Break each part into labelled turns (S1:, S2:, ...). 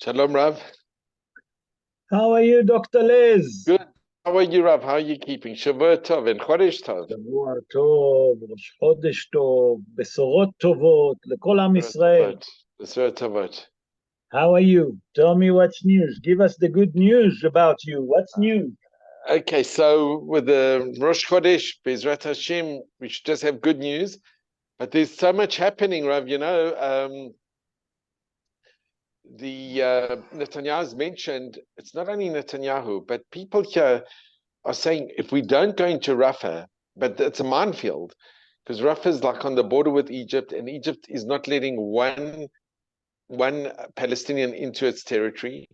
S1: Shalom, Rav.
S2: How are you, Dr. Liz?
S1: Good. How are you, Rav? How are you keeping? Shavua Tov and Chodesh Tov.
S2: שבוע טוב, ראש חודש טוב, בשורות טובות לכל עם ישראל.
S1: B'seret Tovot.
S2: How are you? Tell me what's news. Give us the good news about you. What's new?
S1: Okay, so with the Rosh Chodesh, Bezrat Hashem, we should just have good news. But there's so much happening, Rav. You know, Netanyahu's mentioned, it's not only Netanyahu, but people here are saying if we don't go into Rafah, but it's a minefield, because Rafah is like on the border with Egypt, and Egypt is not letting one Palestinian into its territory,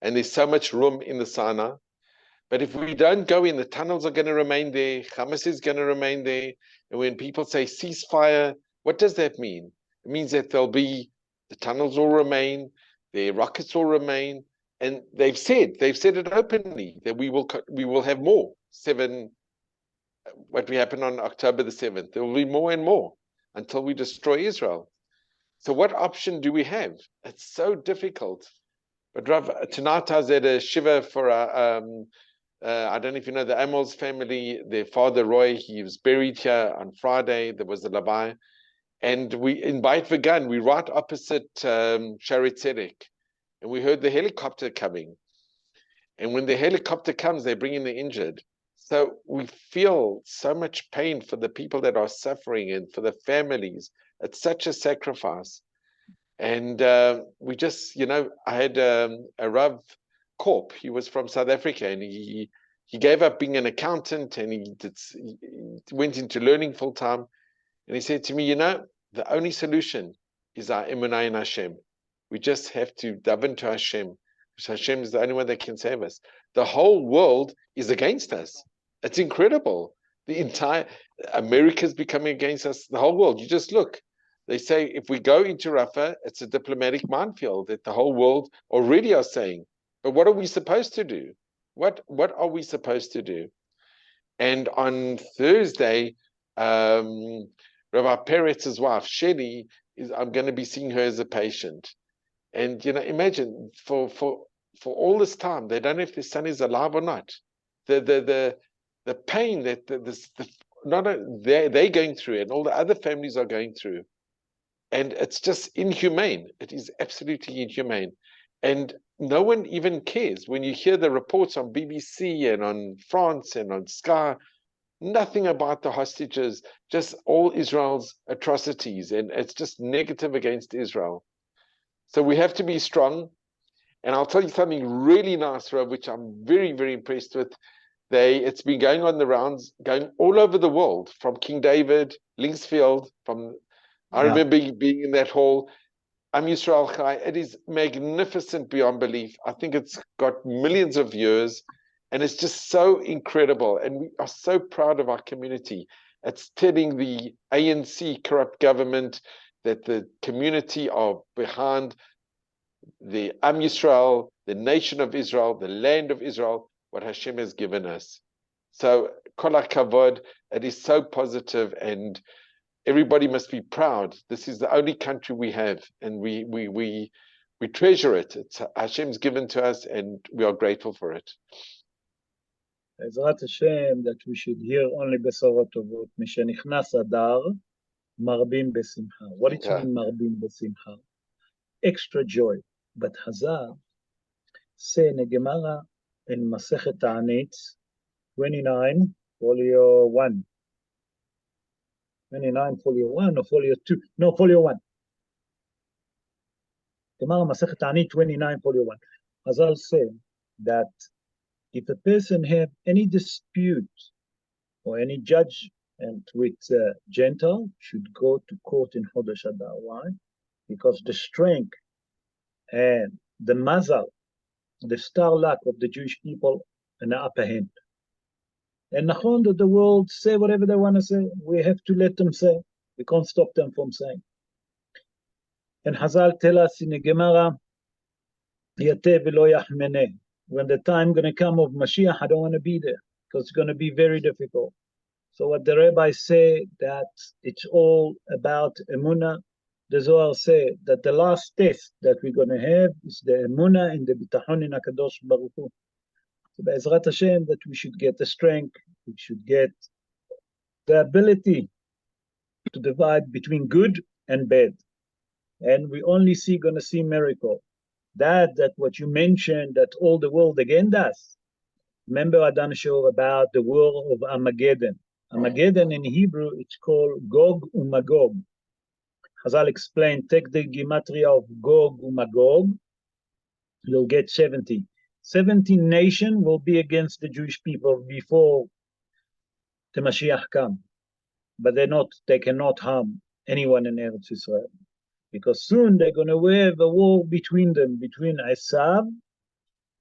S1: and there's so much room in the Sinai. But if we don't go in, the tunnels are going to remain there, Hamas is going to remain there, and when people say ceasefire, what does that mean? It means that the tunnels will remain, the rockets will remain, and they've said it openly that we will have more. What happened on October the 7th, there will be more and more until we destroy Israel. So what option do we have? It's so difficult. But Rav, tonight I was at a shiva for I don't know if you know the Amos family, their father Roy, he was buried here on Friday. There was a Levy. And we in Beit Vegan, we right opposite Sharet Tzedek, and we heard the helicopter coming. And when the helicopter comes, they bring in the injured. So we feel so much pain for the people that are suffering and for the families. It's such a sacrifice. And we just, you know, I had a Rav Korp. He was from South Africa, and he gave up being an accountant, and he went into learning full time. And he said to me, you know, the only solution is our emunah in Hashem. We just have to daven to Hashem, because Hashem is the only one that can save us. The whole world is against us. It's incredible. The entire America is becoming against us. The whole world. You just look. They say if we go into Rafah, it's a diplomatic minefield that the whole world already are saying. But what are we supposed to do? What are we supposed to do? And on Thursday, Rabbi Peretz's wife, Shelley, I'm going to be seeing her as a patient. And, you know, imagine for all this time, they don't know if their son is alive or not. The pain that they're going through, and all the other families are going through. And it's just inhumane. It is absolutely inhumane. And no one even cares. When you hear the reports on BBC and on France and on Sky, nothing about the hostages, just all Israel's atrocities. And it's just negative against Israel. So we have to be strong. And I'll tell you something really nice, Rob, which I'm very, very impressed with. It's been going on the rounds, going all over the world, from King David, Linksfield, I remember being in that hall. Am Yisrael Chai. It is magnificent beyond belief. I think it's got millions of viewers, and it's just so incredible. And we are so proud of our community. It's telling the ANC corrupt government that the community are behind the Am Yisrael, the nation of Israel, the land of Israel, what Hashem has given us. So, kol hakavod, it is so positive, and everybody must be proud. This is the only country we have, and we treasure it. It's Hashem's given to us, and we are grateful for it.
S2: בעזרת Hashem, that we should hear only בשורות טובות. משנכנס אדר, מרבים בשמחה. What it means מרבים בשמחה? Extra joy. But Hazar say Negemara in Masechet Ta'anit 29, folio 1. 29, folio 1 or folio 2? No, folio 1. Gemara Masechet Ta'anit 29, folio 1. Hazal say that if a person have any dispute or any judgment with Gentile, should go to court in Chodesh Adar. Why? because the strength and the mazal, the star luck of the Jewish people in the upper hand. And nachon that the world say whatever they want to say. We have to let them say. We can't stop them from saying. And Hazal tell us in the Gemara, Yateh v'lo yahmeneh. When the time going to come of Mashiach, I don't want to be there because it's going to be very difficult. So what the rabbis say that it's all about emunah. The Zohar say that the last test that we're going to have is the emunah and the bitachon in HaKadosh Baruch Hu. So Be'ezrat Hashem, that we should get the strength, we should get the ability to divide between good and bad. And we only going to see miracle. That what you mentioned, that all the world against us. Remember I done a show about the war of Armageddon. Armageddon in Hebrew, it's called Gog uMagog. Chazal explained, take the gematria of Gog uMagog, you'll get 70. 17 nations will be against the Jewish people before the Mashiach come. But they cannot harm anyone in Eretz Israel. Because soon they're going to have a war between them, between Esav,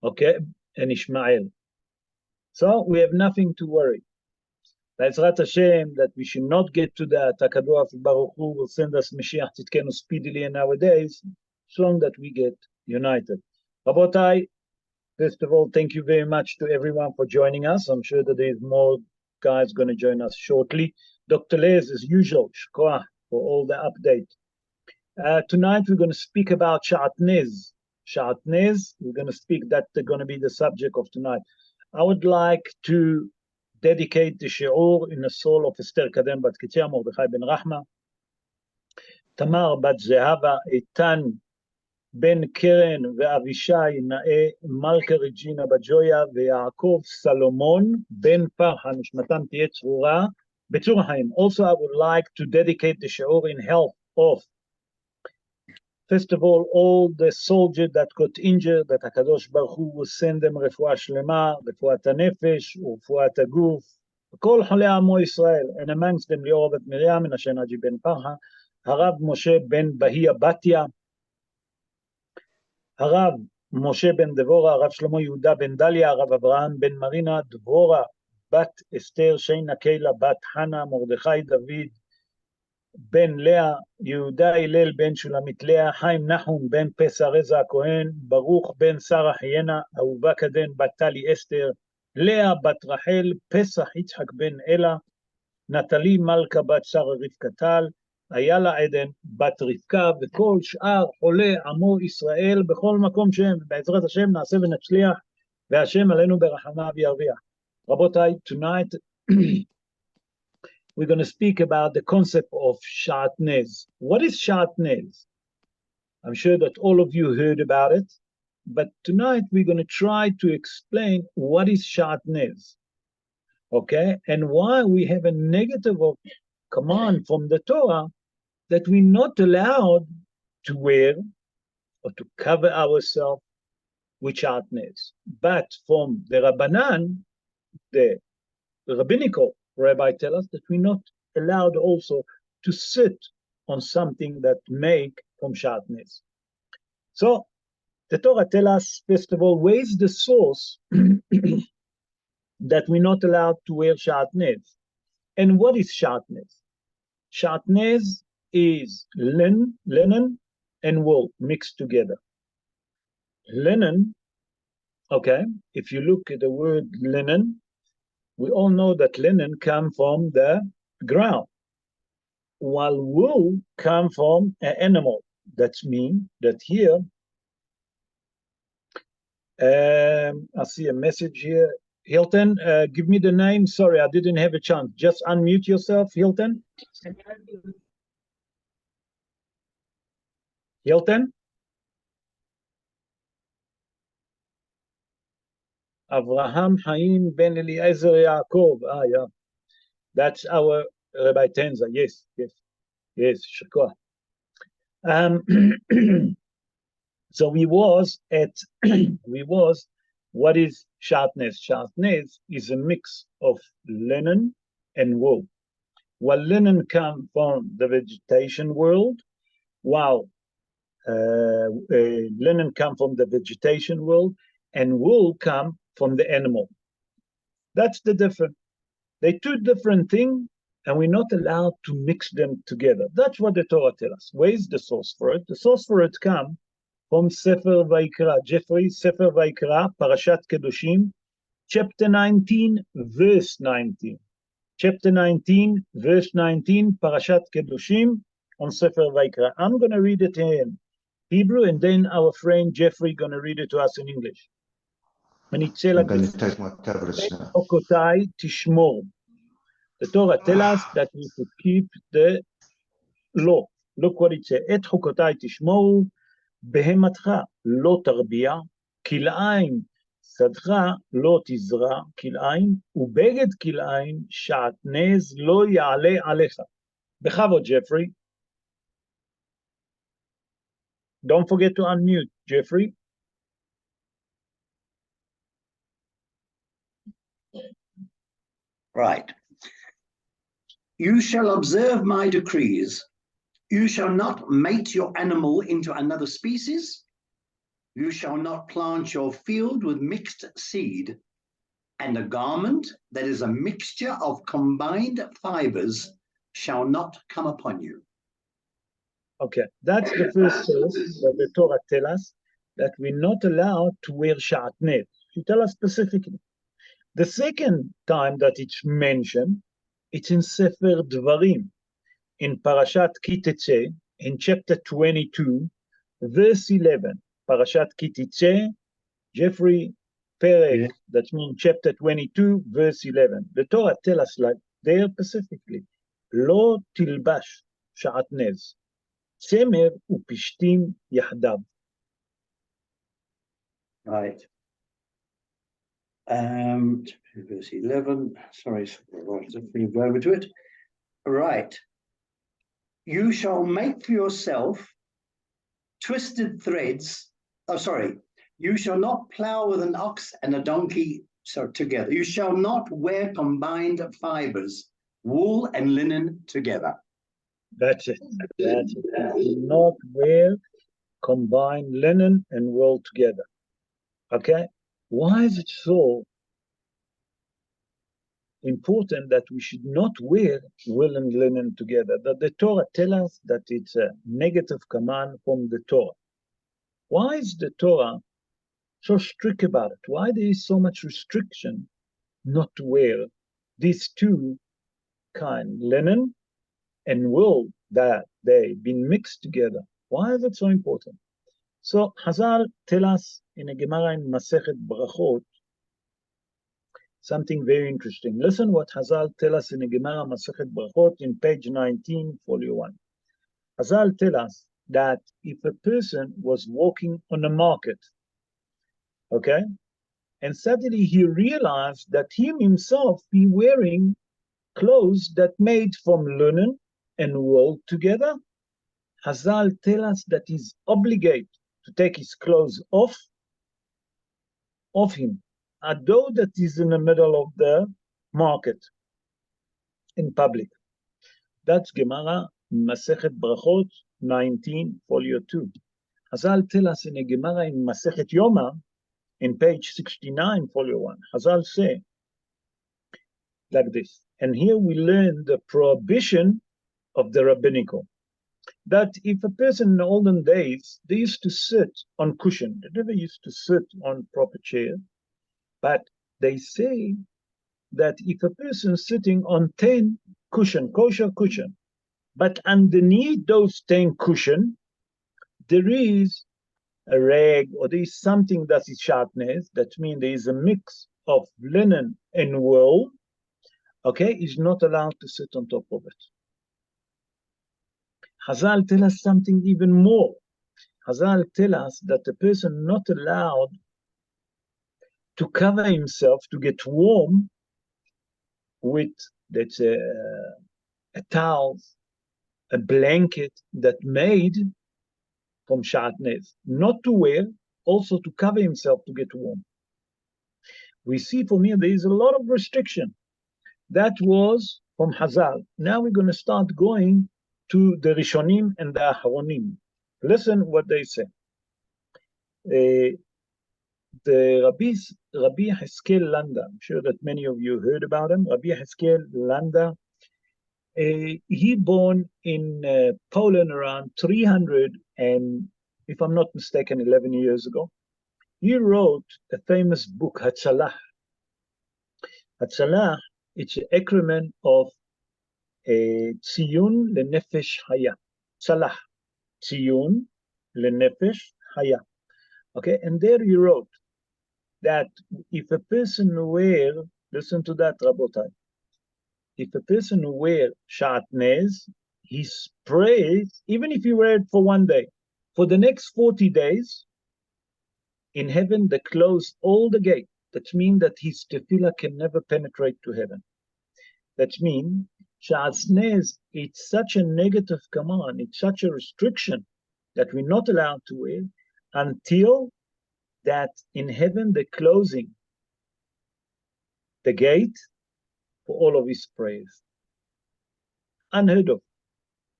S2: and Ishmael. So we have nothing to worry. Be'ezrat Hashem, that we should not get to that. HaKadosh Baruch Hu will send us Mashiach Tzidkenu speedily in our days, as long that we get united. Rabotai, first of all, thank you very much to everyone for joining us. I'm sure that there's more guys going to join us shortly. Dr. Les, as usual, shkoach for all the update. Tonight we're going to speak about Shatnes. Shatnes, we're going to speak, that's going to be the subject of tonight. I would like to dedicate the shi'ur in the soul of Esther Kadem Bat Kitzia, Mordechai ben Rahma, Tamar Bat Zehava, Eitan ben Keren ve'Avishai Na'e, Malka Regina Bat Joya, ve'Yaakov Salomon ben Parha, Nishmatam Tiye Tzrura, Betzur Haim. Also, I would like to dedicate the shi'ur in health of, first of all the soldiers that got injured, that HaKadosh Baruch Hu will send them refuah shlema, refuat hanefesh, refuat haguf, כל חולי עמו ישראל, and amongst them Lior bet Miriam, Menashe Naji ben Parha, Harav Moshe ben Bahia Batia, Harav Moshe ben Devora, Harav Shlomo Yehuda ben Dalia, Harav Abraham ben Marina, Devora bat Esther, Sheina Keila bat Hana, Mordechai David, Ben Leah, Yehuda Hillel ben Shulamit Leah, Chaim Nahum ben Pesa Reza Cohen, Baruch ben Sarah Hiena, Ahuva Kaden bat Tali Esther, Leah bat Rachel, Pesach Yitzhak ben Ela, Natalie Malka bat Sarah Rivka Tal, Ayala Eden bat Rivka, וכל שאר עולי עמו ישראל בכל מקום שהם, בעזרת השם נעשה ונצליח, והשם עלינו ברחמיו ירוויח. רבותיי, tonight we're going to speak about the concept of Shatnes. What is Shatnes? I'm sure that all of you heard about it, but tonight we're going to try to explain what is Shatnes, okay? And why we have a negative of command from the Torah that we're not allowed to wear or to cover ourselves with Shatnes. But from the Rabbanan, the rabbinical Rabbi tell us that we're not allowed also to sit on something that make from Shatnes. So the Torah tell us, first of all, where is the source that we're not allowed to wear Shatnes? And what is Shatnes? Shatnes is linen and wool mixed together. Linen, okay, if you look at the word linen, we all know that linen comes from the ground, while wool comes from an animal. That means that here, I see a message here. Hilton, give me the name. Sorry, I didn't have a chance. Just unmute yourself, Hilton. Hilton? Avraham Haim ben Eliezer Yaakov. Ah, yeah. That's our Rabbi Tenza. Yes. Shakwa. So what is Shatnes? Shatnes is a mix of linen and wool. While linen comes from the vegetation world, while linen come from the vegetation world, and wool come from the animal. That's the difference. They're two different things, and we're not allowed to mix them together. That's what the Torah tells us. Where is the source for it? The source for it comes from Sefer Vayikra. Jeffrey, Sefer Vayikra, Parashat Kedoshim, chapter 19, verse 19. Chapter 19, verse 19, Parashat Kedoshim, on Sefer Vayikra. I'm going to read it in Hebrew, and then our friend Jeffrey going to read it to us in English. And it says like this, Tishmor. The Torah tells us that we should keep the law. Look what it says. Et chukotai tishmoru, behematcha lo tarbia, kil'ain sadcha lo tizra kil'ain, ubeged kil'ain shatnez lo ya'ale alecha. Bechavod, Jeffrey. Don't forget to unmute, Jeffrey.
S3: Right. You shall observe my decrees. You shall not mate your animal into another species. You shall not plant your field with mixed seed. And a garment that is a mixture of combined fibers shall not come upon you.
S2: Okay, that's the first source that the Torah tells us that we're not allowed to wear shatnes. She tells us specifically. The second time that it's mentioned, it's in Sefer Dvarim, in Parashat Kitetse, in chapter 22, verse 11. Parashat Kitetse, Jeffrey Perek, yeah. That means chapter 22, verse 11. The Torah tells us like there specifically, Lo tilbash shatnez, tzemer upishtim yahdav.
S3: Right. Verse 11, sorry, bring over to it. Right. You shall make for yourself twisted threads. Oh, sorry. You shall not plow with an ox and a donkey together. You shall not wear combined fibers, wool and linen together.
S2: That's it. That's it. You do not wear combined linen and wool together. Okay? Why is it so important that we should not wear wool and linen together? That the Torah tells us that it's a negative command from the Torah. Why is the Torah so strict about it? Why there is so much restriction not to wear these two kinds, linen and wool, that they've been mixed together? Why is it so important? So Hazal tell us in a Gemara in Masechet Brachot something very interesting. Listen what Hazal tell us in a Gemara Masechet Brachot in page 19, folio 1. Hazal tell us that if a person was walking on a market, okay, and suddenly he realized that him himself be wearing clothes that made from linen and wool together, Hazal tell us that he's obligated to take his clothes off him, although that is in the middle of the market, in public. That's Gemara Masechet Brachot 19, folio 2. Hazal tell us in a Gemara in Masechet Yoma, in page 69, folio 1. Hazal say like this, and here we learn the prohibition of the rabbinical, that if a person in the olden days, they used to sit on cushion. They never used to sit on proper chair. But they say that if a person sitting on 10 cushion, kosher cushion, but underneath those 10 cushion, there is a rag or there is something that is shatnes, that means there is a mix of linen and wool, okay, is not allowed to sit on top of it. Hazal tell us something even more. Hazal tell us that the person not allowed to cover himself to get warm with that's a towel, a blanket that made from shatnez, not to wear, also to cover himself to get warm. We see from here there is a lot of restriction. That was from Hazal. Now we're going to start going to the Rishonim and the Aharonim. Listen what they say. The Rabbi Heskel Landa, I'm sure that many of you heard about him. Rabbi Heskel Landa, he born in Poland around 300 and, if I'm not mistaken, 11 years ago. He wrote a famous book, Hatzalah. Hatzalah, it's an acronym of Tziyun Lenefesh Haya. Tzalah, Tziyun Lenefesh Haya. Okay, and there he wrote that if a person wear, listen to that, Rabotai, if a person wear Shatnes, he sprays, even if he wear it for one day, for the next 40 days, in heaven they close all the gate. That means that his tefillah can never penetrate to heaven. That means Shatnes, it's such a negative command, it's such a restriction that we're not allowed to wear until that in heaven they're closing the gate for all of his prayers. Unheard of.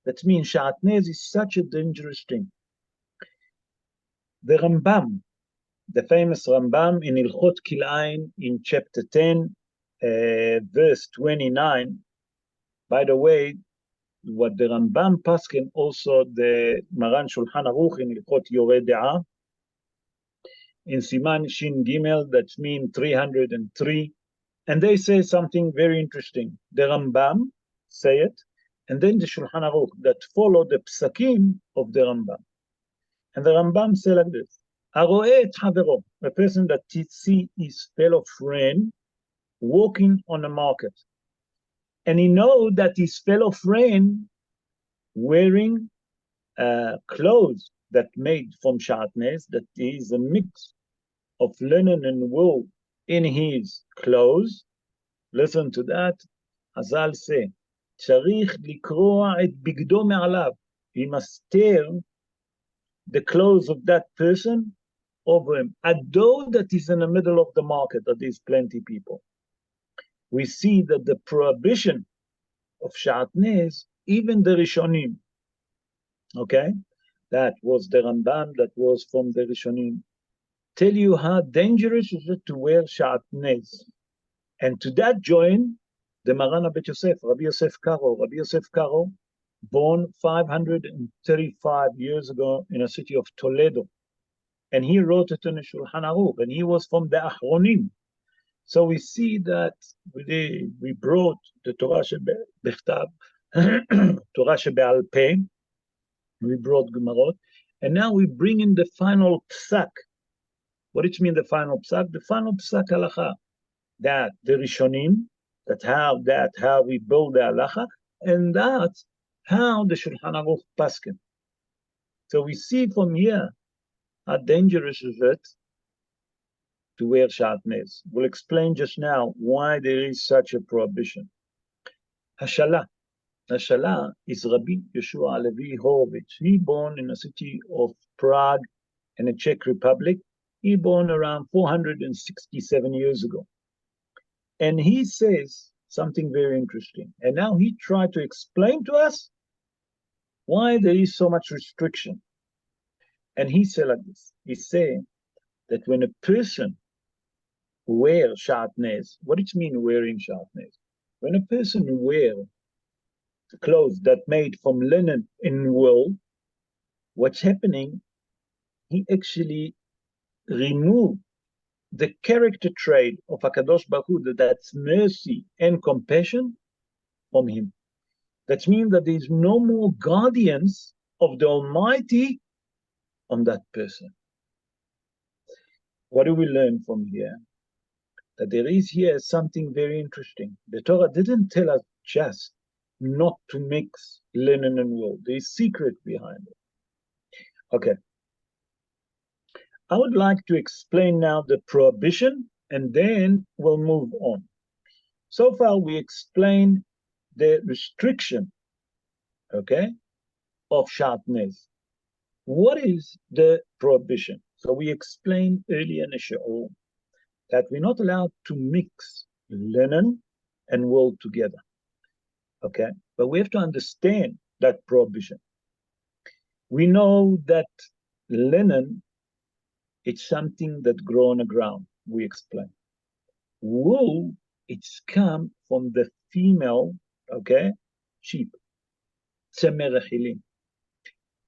S2: That means Shatnez is such a dangerous thing. The Rambam, the famous Rambam in Ilchot Kilain in chapter 10, verse 29, by the way, what the Rambam paskin, also the Maran Shulchan Aruch in Ilchot Yoreh De'ah, in Siman Shin Gimel, that means 303, and they say something very interesting. The Rambam say it, and then the Shulchan Aruch that follow the psakim of the Rambam. And the Rambam say like this: Aro'eh et havero, a person that see his fellow friend walking on the market, and he know that his fellow friend wearing clothes that made from shatnez, that is a mix of linen and wool in his clothes. Listen to that. Hazal say, Tzarich likroa et bigdo me'alav. He must tear the clothes of that person over him. Although that is in the middle of the market, that is plenty people. We see that the prohibition of shatnez, even the Rishonim, okay, that was the Rambam, that was from the Rishonim, tell you how dangerous is it to wear shatnez. And to that join the Maran Bet Yosef, Rabbi Yosef Karo. Rabbi Yosef Karo, born 535 years ago in a city of Toledo. And he wrote it in the Shulchan Aruch, and he was from the Achronim. So we see that we brought the Torah Shebechtav, Torah Shebe'al Peh, we brought Gemarot, and now we bring in the final psak. What does it mean, the final psak? The final psak halacha, that the Rishonim, how we build the halacha, and that's how the Shulchan Aruch paskin. So we see from here how dangerous is it to wear shatnez. We'll explain just now why there is such a prohibition. Hashalah. Hashalah is Rabbi Yeshua Levy Horovitz. He born in the city of Prague in the Czech Republic. He born around 467 years ago. And he says something very interesting. And now he tried to explain to us why there is so much restriction. And he said like this. He said that when a person wears shatnez, what does it mean wearing shatnez? When a person wears clothes that made from linen and wool, what's happening, he actually removed the character trait of HaKadosh Baruch Hu, that's mercy and compassion, from him. That means that there's no more guardians of the Almighty on that person. What do we learn from here? That there is here something very interesting. The Torah didn't tell us just not to mix linen and wool. There's secret behind it. Okay. I would like to explain now the prohibition, and then we'll move on. So far, we explained the restriction, okay, of shatnez. What is the prohibition? So we explained earlier in the show that we're not allowed to mix linen and wool together, okay? But we have to understand that prohibition. We know that linen, it's something that grows on the ground, we explain. Wool, it's come from the female, okay, sheep, צמר רכילים.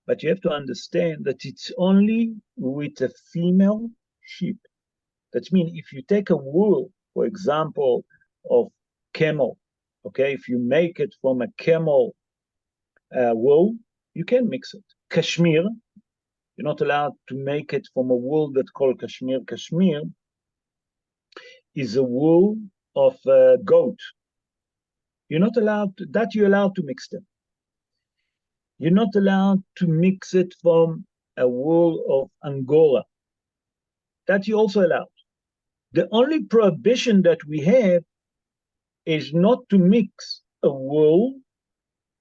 S2: But you have to understand that it's only with a female sheep. That means if you take a wool, for example, of camel, okay, if you make it from a camel wool, you can mix it. Kashmir, you're not allowed to make it from a wool that's called Kashmir. Kashmir is a wool of goat. You're not allowed to, that you're allowed to mix them. You're not allowed to mix it from a wool of Angora. That you also allowed. The only prohibition that we have is not to mix a wool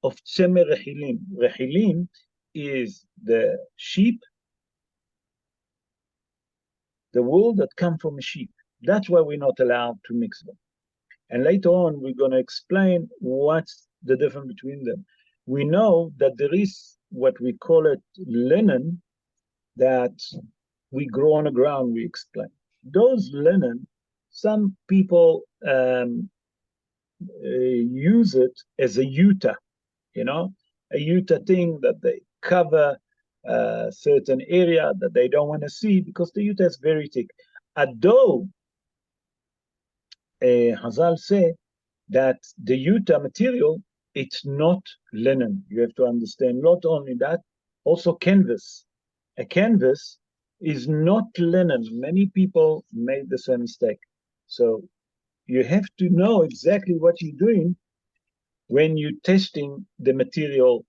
S2: of tzemer rechilim. Rechilim is the sheep, the wool that comes from a sheep. That's why we're not allowed to mix them. And later on, we're going to explain what's the difference between them. We know that there is what we call it linen that we grow on the ground, we explain. Those linen, some people use it as a yuta, you know, a yuta thing that they cover a certain area that they don't want to see because the yuta is very thick. Although Hazal say that the yuta material, it's not linen. You have to understand, not only that, also canvas. A canvas is not linen. Many people made the same mistake. So you have to know exactly what you're doing when you're testing the material,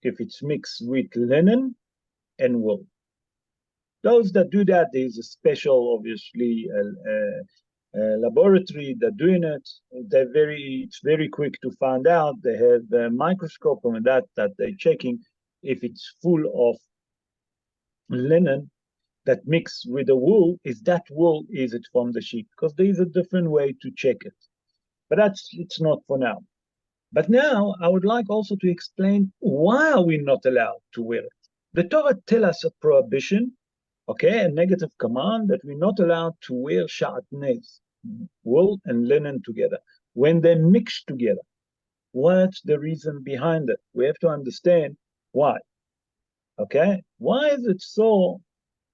S2: if it's mixed with linen and wool. Those that do that, there's a special, obviously, laboratory that doing it. It's very quick to find out. They have a microscope and that they're checking if it's full of linen that mix with the wool. Is that wool, is it from the sheep? Because there is a different way to check it. But it's not for now. But now I would like also to explain why are we not allowed to wear it. The Torah tells us a prohibition, okay, a negative command that we're not allowed to wear Shatnes, wool and linen together, when they're mixed together. What's the reason behind it? We have to understand why. Okay, why is it so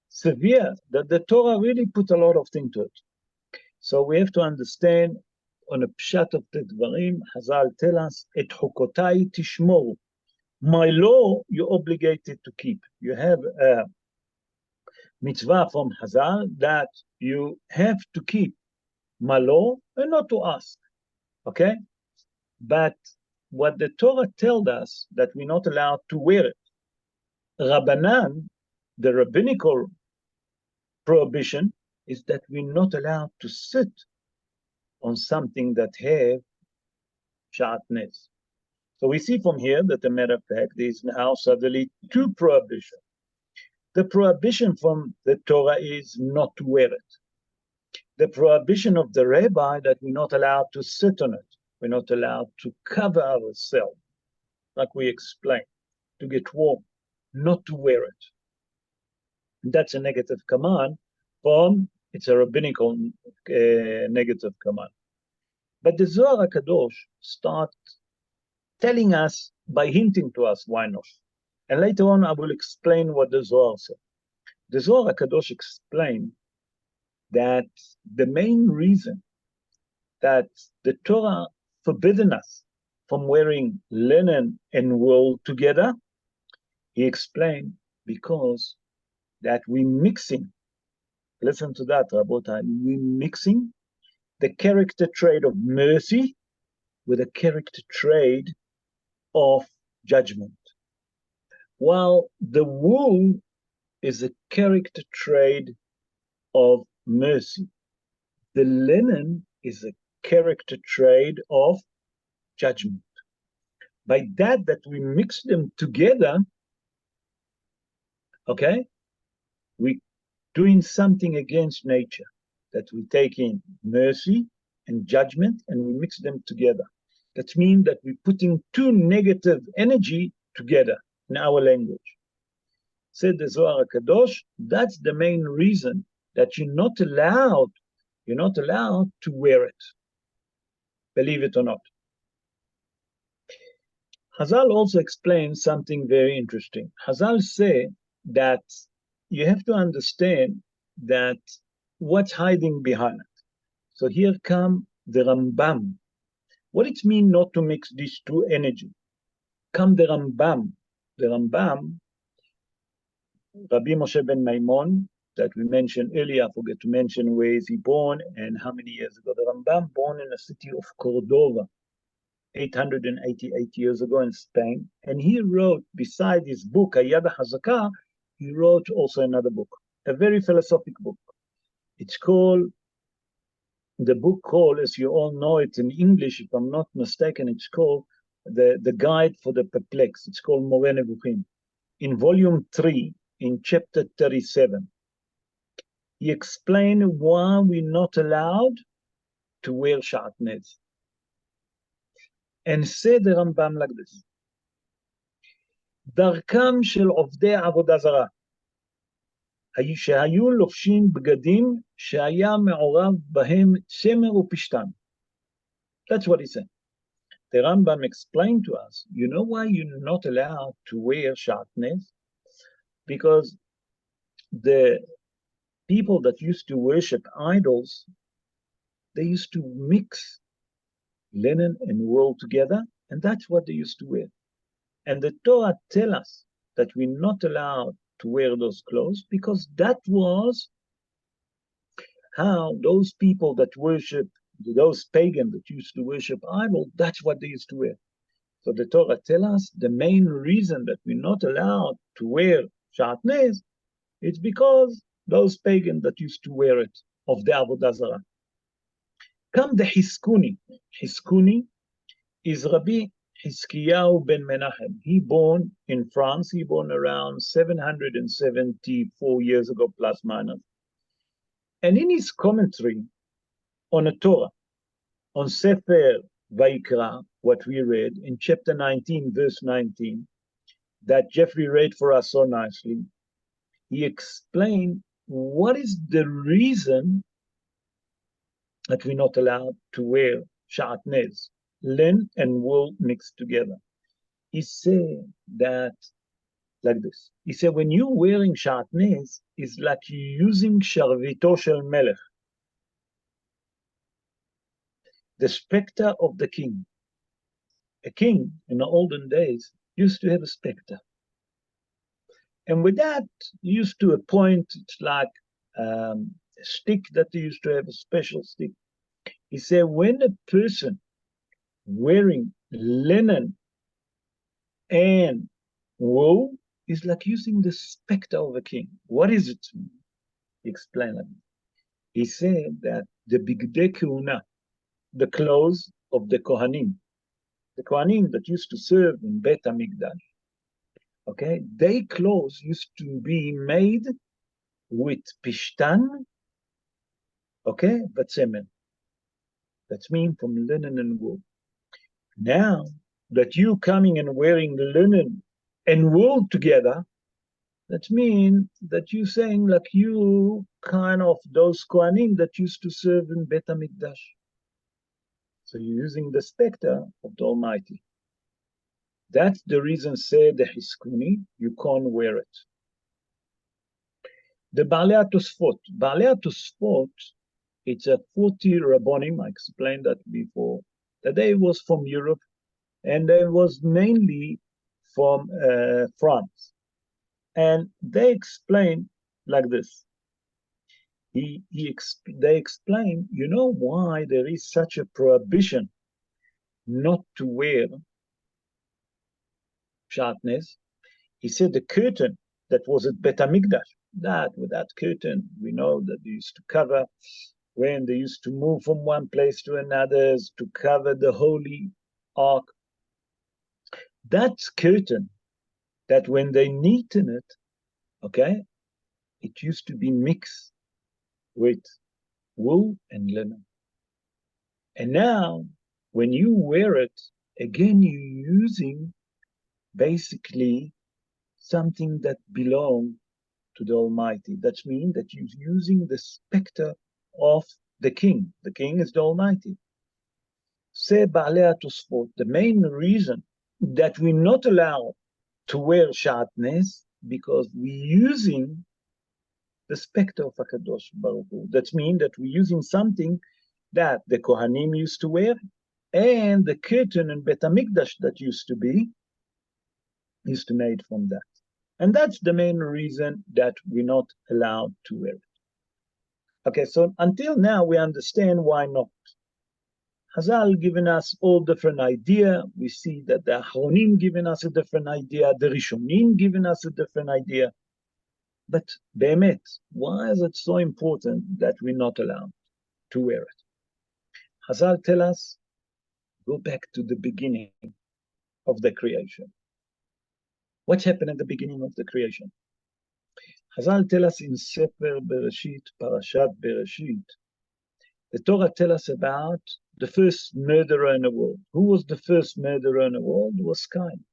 S2: severe that the Torah really put a lot of things to it? So we have to understand on a pshat of the dvarim, Hazal tell us, et chokotai tishmoru. My law, you're obligated to keep. You have a mitzvah from Hazal that you have to keep my law and not to ask. Okay? But what the Torah tells us that we're not allowed to wear it. Rabbanan, the rabbinical prohibition, is that we're not allowed to sit on something that have shatnes. So we see from here that, as a matter of fact, there is now suddenly two prohibitions. The prohibition from the Torah is not to wear it. The prohibition of the Rabbi that we're not allowed to sit on it. We're not allowed to cover ourselves, like we explained, to get warm, not to wear it. That's a negative command it's a rabbinical negative command. But the Zohar HaKadosh start telling us by hinting to us why not. And later on, I will explain what the Zohar said. The Zohar HaKadosh explained that the main reason that the Torah forbidden us from wearing linen and wool together, he explained, because that we're mixing, listen to that, Rabotai, we're mixing the character trait of mercy with a character trait of judgment. While the wool is a character trait of mercy, the linen is a character trait of judgment. By that we mix them together, okay, we're doing something against nature, that we take in mercy and judgment and we mix them together. That means that we're putting two negative energy together in our language. Said the Zohar HaKadosh, that's the main reason that you're not allowed to wear it, believe it or not. Hazal also explains something very interesting. Hazal say that you have to understand that what's hiding behind it. So here come the Rambam. What it means not to mix these two energies? Come the Rambam. The Rambam, Rabbi Moshe ben Maimon, that we mentioned earlier, I forget to mention where is he born and how many years ago. The Rambam born in the city of Cordova, 888 years ago in Spain. And he wrote, beside his book, Hayad HaZakah, he wrote also another book, a very philosophic book. It's called, the book called, as you all know it in English, if I'm not mistaken, it's called the Guide for the Perplexed. It's called Moreh Nevuchim. In volume 3, in chapter 37, he explained why we're not allowed to wear Shatnes. And said the Rambam like this, דרכם של עובדי עבודה זרה, שהיו לובשים בגדים שהיה מעורב בהם צמר ופשתן. That's what he said. The Rambam explained to us, you know why you're not allowed to wear Shatnes? Because the people that used to worship idols, they used to mix linen and wool together, and that's what they used to wear. And the Torah tells us that we're not allowed to wear those clothes because that was how those people that worship, those pagans that used to worship idols, that's what they used to wear. So the Torah tells us the main reason that we're not allowed to wear Shatnez, it's because those pagans that used to wear it, of the Avodah Zarah. Come the Hiskuni. Hiskuni is Rabbi Hiskiyahu ben Menachem. He born in France. He born around 774 years ago, plus minus. And in his commentary on a Torah, on Sefer Vayikra, what we read in chapter 19, verse 19, that Jeffrey read for us so nicely, he explained what is the reason that we're not allowed to wear Shatnez, linen and wool mixed together. He said that like this. He said, when you're wearing Shatnez, it's like you're using Sharvito Shel Melech, the specter of the king. A king in the olden days used to have a specter. And with that, he used to appoint, it's like a stick that they used to have, a special stick. He said, when a person wearing linen and wool is like using the specter of a king. What is it? He explained it. He said that the Bigdei Kehuna, the clothes of the Kohanim that used to serve in Bet HaMikdash, okay, their clothes used to be made with pishtan, okay, but semen. That's mean from linen and wool. Now that you coming and wearing linen and wool together, that means that you saying like you kind of those Kohanim that used to serve in Bet HaMikdash. So you're using the specter of the Almighty. That's the reason, said the Hiskuni, you can't wear it. The Baalei HaTosfot, it's a 40 Rabbonim, I explained that before, that they was from Europe, and they was mainly from France. And they explain like this. They explain, you know why there is such a prohibition not to wear Shatnez? He said the curtain that was at Bet HaMikdash, with that curtain, we know that they used to cover when they used to move from one place to another to cover the holy ark. That curtain, that when they neaten it, okay, it used to be mixed with wool and linen. And now, when you wear it, again, you're using basically something that belongs to the Almighty. That means that you're using the specter of the king. The king is the Almighty. Say Baalei HaTosfot, the main reason that we're not allowed to wear Shatnes because we're using the specter of HaKadosh Baruch Hu. That means that we're using something that the Kohanim used to wear, and the curtain in Bet HaMikdash that used to be made from that. And that's the main reason that we're not allowed to wear it. Okay, so until now we understand why not. Chazal given us all different idea. We see that the Achronim given us a different idea, the Rishonim given us a different idea. But Be'emet, why is it so important that we're not allowed to wear it? Chazal tell us, go back to the beginning of the creation. What happened at the beginning of the creation? Chazal tell us in Sefer Bereshit, Parashat Bereshit, the Torah tell us about the first murderer in the world. Who was the first murderer in the world? It was Cain.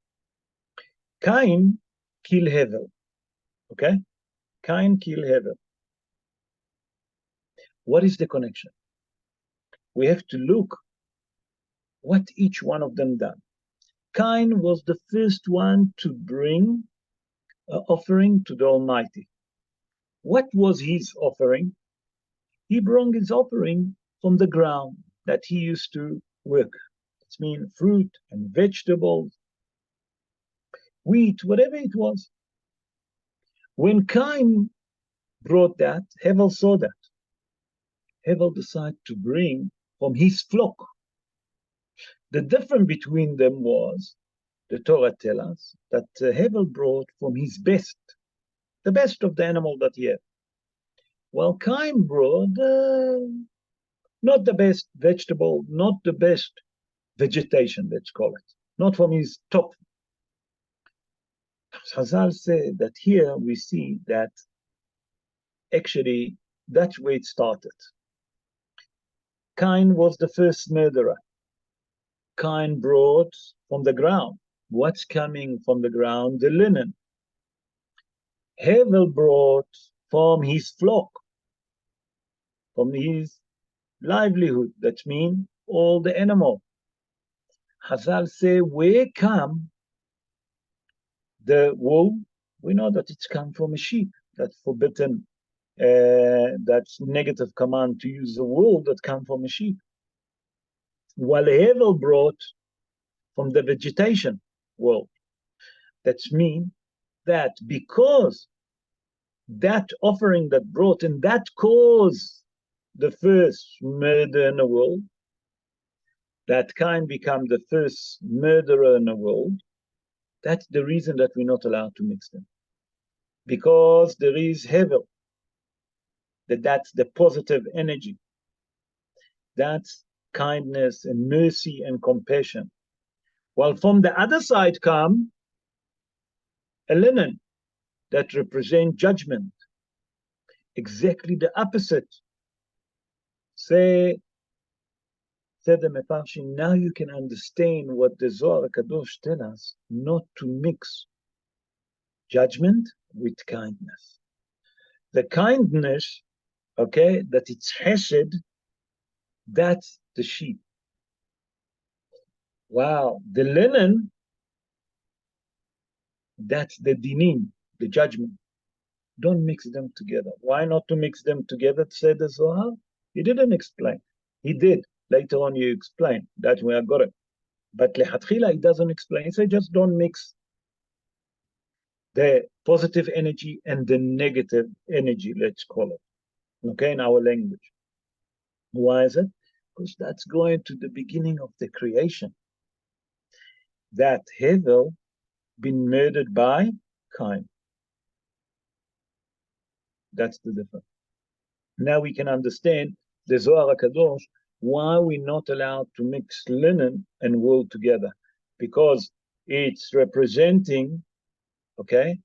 S2: Cain killed Hevel. Okay? Cain killed Hevel. What is the connection? We have to look what each one of them done. Cain was the first one to bring an offering to the Almighty. What was his offering? He brought his offering from the ground that he used to work. It means fruit and vegetables, wheat, whatever it was. When Cain brought that, Hevel saw that. Hevel decided to bring from his flock. The difference between them was, the Torah tells us, that Hevel brought from his best, the best of the animal that he had. While Cain brought not the best vegetable, not the best vegetation, let's call it, not from his top. Chazal said that here we see that actually that's where it started. Cain was the first murderer. Cain brought from the ground. What's coming from the ground? The linen. Hevel brought from his flock, from his livelihood. That means all the animal. Chazal say, where come the wool? We know that it's come from a sheep. That's forbidden. That's negative command to use the wool that come from a sheep. While Hevel brought from the vegetation world. That means that because that offering that brought and that caused the first murder in the world, that Cain become the first murderer in the world, that's the reason that we're not allowed to mix them. Because there is Hevel, that's the positive energy. That's kindness and mercy and compassion. While from the other side come a linen that represent judgment. Exactly the opposite. Say the Mefarshim, now you can understand what the Zohar Kadosh tells us, not to mix judgment with kindness. The kindness, okay, that it's chesed, that's the sheep. Wow, the linen, that's the dinim, the judgment. Don't mix them together. Why not to mix them together, said the Zohar? He didn't explain. He did. Later on you explain. That's where I got it. But lechatchila, he doesn't explain. He said just don't mix the positive energy and the negative energy, let's call it, okay, in our language. Why is it? Because that's going to the beginning of the creation. That Hevel been murdered by Cain. That's the difference. Now we can understand the Zohar HaKadosh, why we're not allowed to mix linen and wool together. Because it's representing, okay,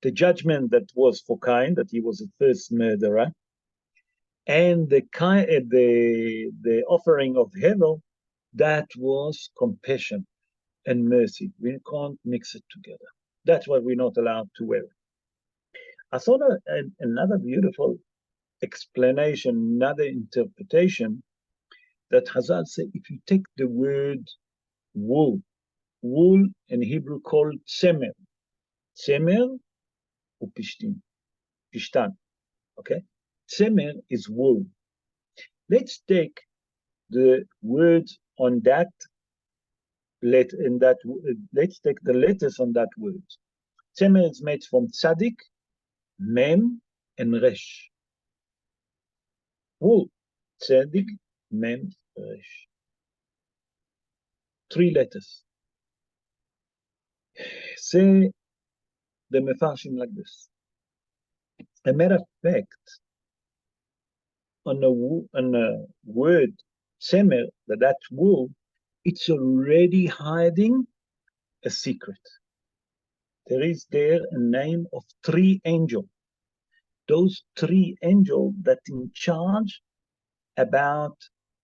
S2: the judgment that was for Cain, that he was the first murderer, and the offering of Hevel, that was compassion and mercy. We can't mix it together. That's what we're not allowed to wear. I saw another beautiful explanation, another interpretation, that Hazal say, if you take the word wool, wool in Hebrew called tzemer, tzemer or pishtan, okay? Tzemer is wool. Let's take the words on that, let's take the letters on that word. Tzemer is made from tzadik, mem, and resh. Wool, tzadik, mem, resh. 3 letters. Say the mefarshim like this. A matter of fact, on a word, tzemer, that wool, it's already hiding a secret. There is there a name of 3 angels. Those 3 angels that in charge about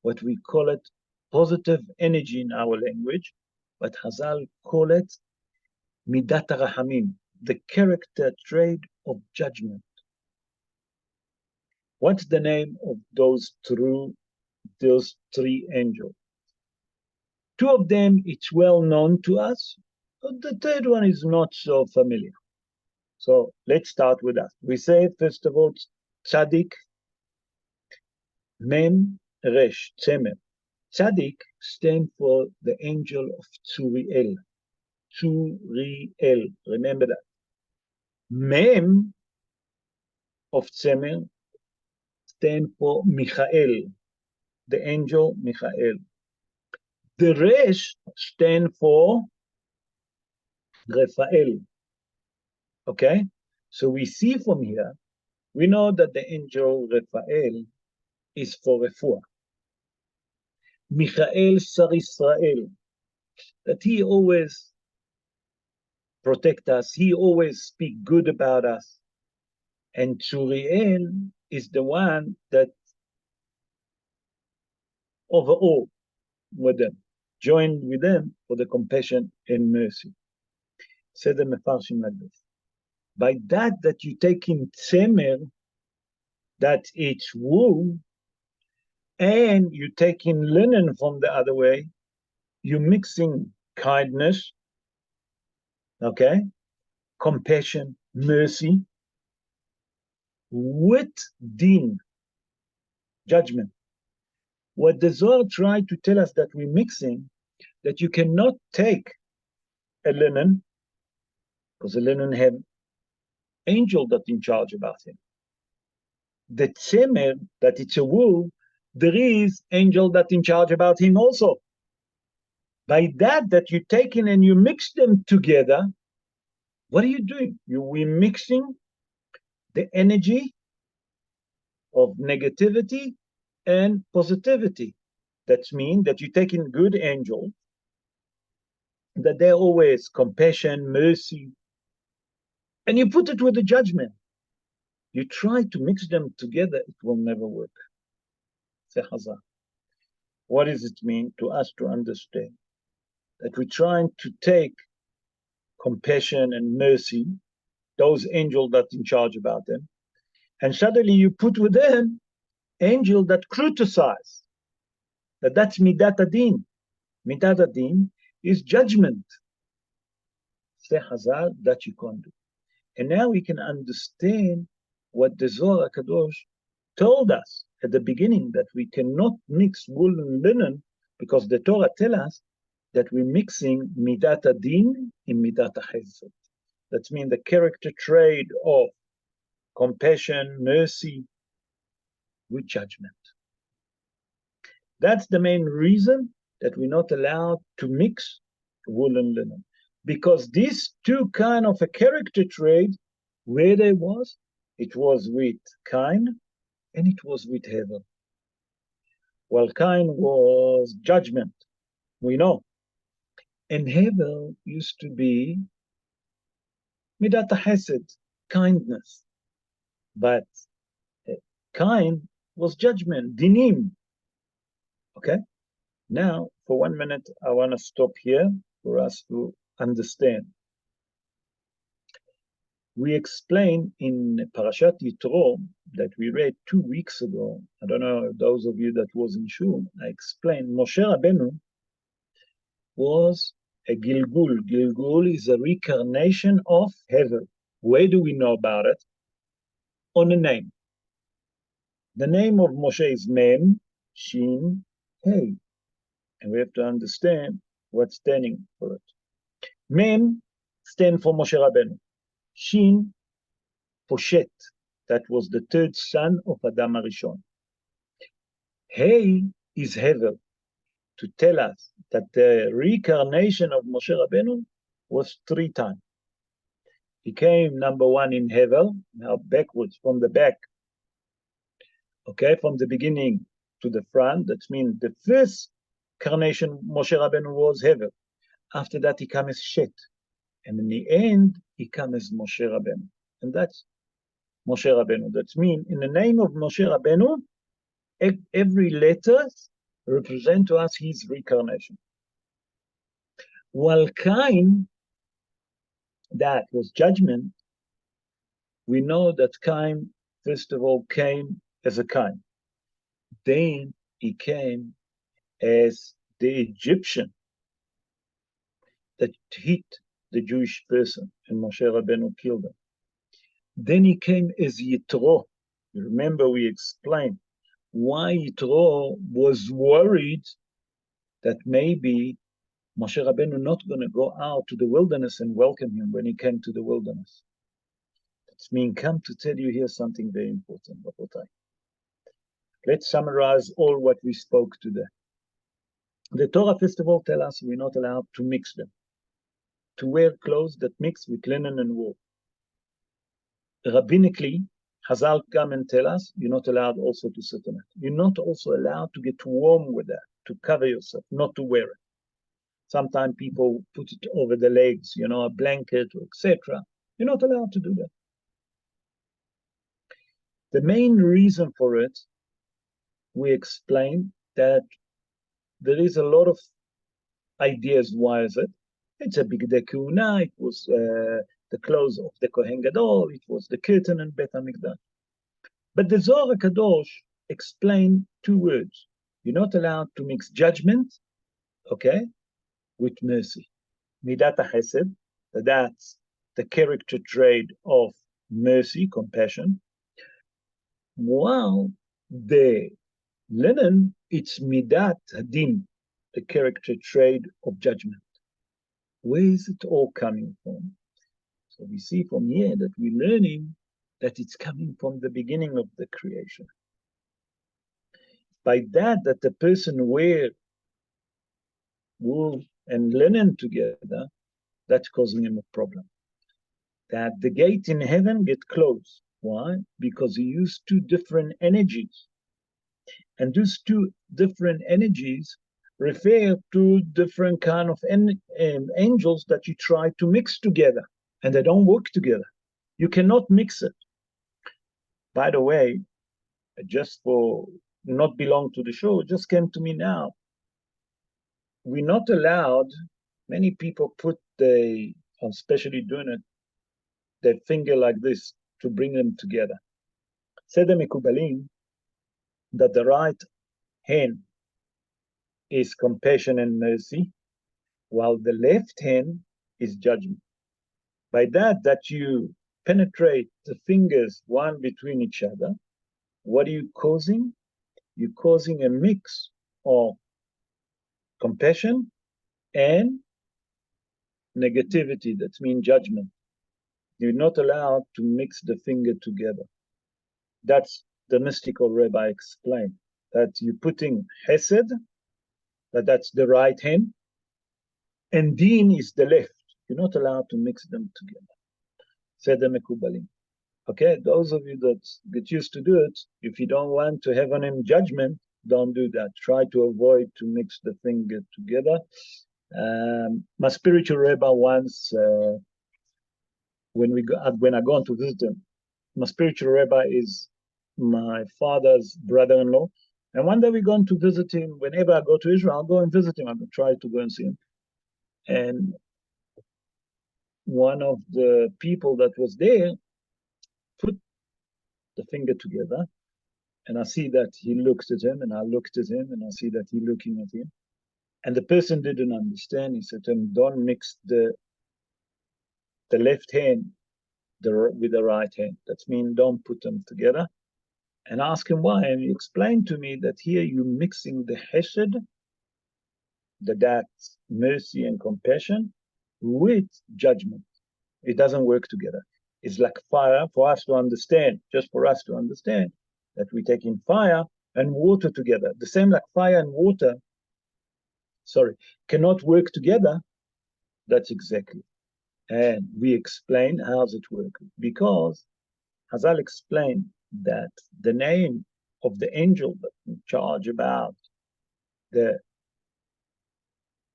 S2: what we call it positive energy in our language, but Hazal call it midat rahamim, the character trait of judgment. What's the name of those 3 angels? 2 of them, it's well known to us, but the 3rd one is not so familiar. So let's start with that. We say, first of all, Tzaddik, Mem, Resh, Tzemer. Tzaddik stands for the angel of Tzuriel. Tzuriel, remember that. Mem of Tzemer stands for Michael, the angel Michael. The Resh stands for Raphael. Okay? So we see from here, we know that the angel Raphael is for refuah. Michael Sar Israel, that he always protect us, he always speak good about us. And Tzuriel is the one that overall with them, joined with them for the compassion and mercy. Said the Mefarshim like this. By that you take in tzemer, that it's wool, and you take in linen from the other way, you're mixing kindness, okay, compassion, mercy, with din, judgment. What the Zohar tried to tell us that we're mixing, that you cannot take a linen, because the linen have angel that's in charge about him. The tzemer, that it's a wool, there is angel that's in charge about him also. By that you take in and you mix them together, what are you doing? We're mixing the energy of negativity and positivity. That means that you take in good angels, that they're always compassion, mercy, and you put it with the judgment. You try to mix them together, it will never work. Say Hazar. What does it mean to us to understand? That we're trying to take compassion and mercy, those angels that in charge about them, and suddenly you put with them angel that criticize. That's midat adin. Midat adin is judgment. Say Hazar, that you can't do. And now we can understand what the Zohar HaKadosh told us at the beginning, that we cannot mix wool and linen, because the Torah tells us that we're mixing midat adin in midat hesed. That means the character trait of compassion, mercy, with judgment. That's the main reason that we're not allowed to mix wool and linen, because these 2 kind of a character trait, where they was, it was with Cain and it was with Hevel. Well, Cain was judgment, we know, and Hevel used to be midat hesed, kindness, but Cain was judgment, dinim. Okay? Now, for 1 minute, I want to stop here for us to understand. We explained in Parashat Yitro that we read 2 weeks ago. I don't know, those of you that was in Shul, I explained Moshe Rabbeinu was a Gilgul. Gilgul is a reincarnation of Hevel. Where do we know about it? On a name. The name of Moshe is Mem, Shin, Hey. And we have to understand what's standing for it. Mem stands for Moshe Rabbeinu. Shin for Shet. That was the third son of Adam Arishon. Hey is Hevel, to tell us that the reincarnation of Moshe Rabbeinu was 3 times. He came number 1 in Hevel, now backwards from the back. Okay, from the beginning to the front. That means the first incarnation Moshe Rabbeinu was Hevel. After that he comes as Shet. And in the end, he comes as Moshe Rabbeinu. And that's Moshe Rabbeinu. That means in the name of Moshe Rabbeinu, every letter represents to us his reincarnation. While Cain, that was judgment, we know that Cain, first of all, came as a Cain. Then he came as the Egyptian that hit the Jewish person, and Moshe Rabbeinu killed him. Then he came as Yitro. You remember we explained why Yitro was worried that maybe Moshe Rabbeinu not going to go out to the wilderness and welcome him when he came to the wilderness. That's mean come to tell you here something very important, Rabotai. Let's summarize all what we spoke today. The Torah, first of all, tells us we're not allowed to mix them, to wear clothes that mix with linen and wool. Rabbinically, Chazal come and tell us you're not allowed also to sit on it. You're not also allowed to get warm with that, to cover yourself, not to wear it. Sometimes people put it over the legs, you know, a blanket, etc. You're not allowed to do that. The main reason for it, we explained that there is a lot of ideas why is it. It's a big dekuna, it was the clothes of the Kohen Gadol, it was the curtain in Bet HaMikdash. But the Zohar HaKadosh explained 2 words. You're not allowed to mix judgment, okay, with mercy. Midat HaChesed, that's the character trait of mercy, compassion. While the linen, it's Midat Hadin, the character trait of judgment. Where is it all coming from? So we see from here that we're learning that it's coming from the beginning of the creation. By that the person wear wool and linen together, that's causing him a problem. That the gate in heaven get closed. Why? Because he used 2 different energies. And those 2 different energies refer to different kind of angels that you try to mix together. And they don't work together. You cannot mix it. By the way, just for not belong to the show, it just came to me now. We're not allowed, many people put especially doing it, their finger like this to bring them together. Seder Mekubalim, that the right hand is compassion and mercy, while the left hand is judgment. By that you penetrate the fingers one between each other, what are you causing? You're causing a mix of compassion and negativity, that means judgment. You're not allowed to mix the finger together. That's the mystical Rabbi explained, that you're putting Hesed, that's the right hand, and Din is the left. You're not allowed to mix them together. Seder Mekubalim. Okay, those of you that get used to do it, if you don't want to have an judgment, don't do that. Try to avoid to mix the finger together. My spiritual Rabbi once, when I go to visit him, my spiritual Rabbi is my father's brother-in-law. And one day we're going to visit him. Whenever I go to Israel, I'll go and visit him. I'm going to try to go and see him. And one of the people that was there put the finger together, and I see that he looks at him, and I looked at him, and I see that he looking at him. And the person didn't understand. He said to him, don't mix the left hand with the right hand. That means don't put them together. And I asked him why. And he explained to me that here you're mixing the hesed, that's mercy and compassion, with judgment. It doesn't work together. It's like fire for us to understand, just for us to understand that we're taking fire and water together. The same like fire and water, cannot work together. That's exactly. And we explain how's it work. Because Hazal explained that the name of the angel that's in charge about the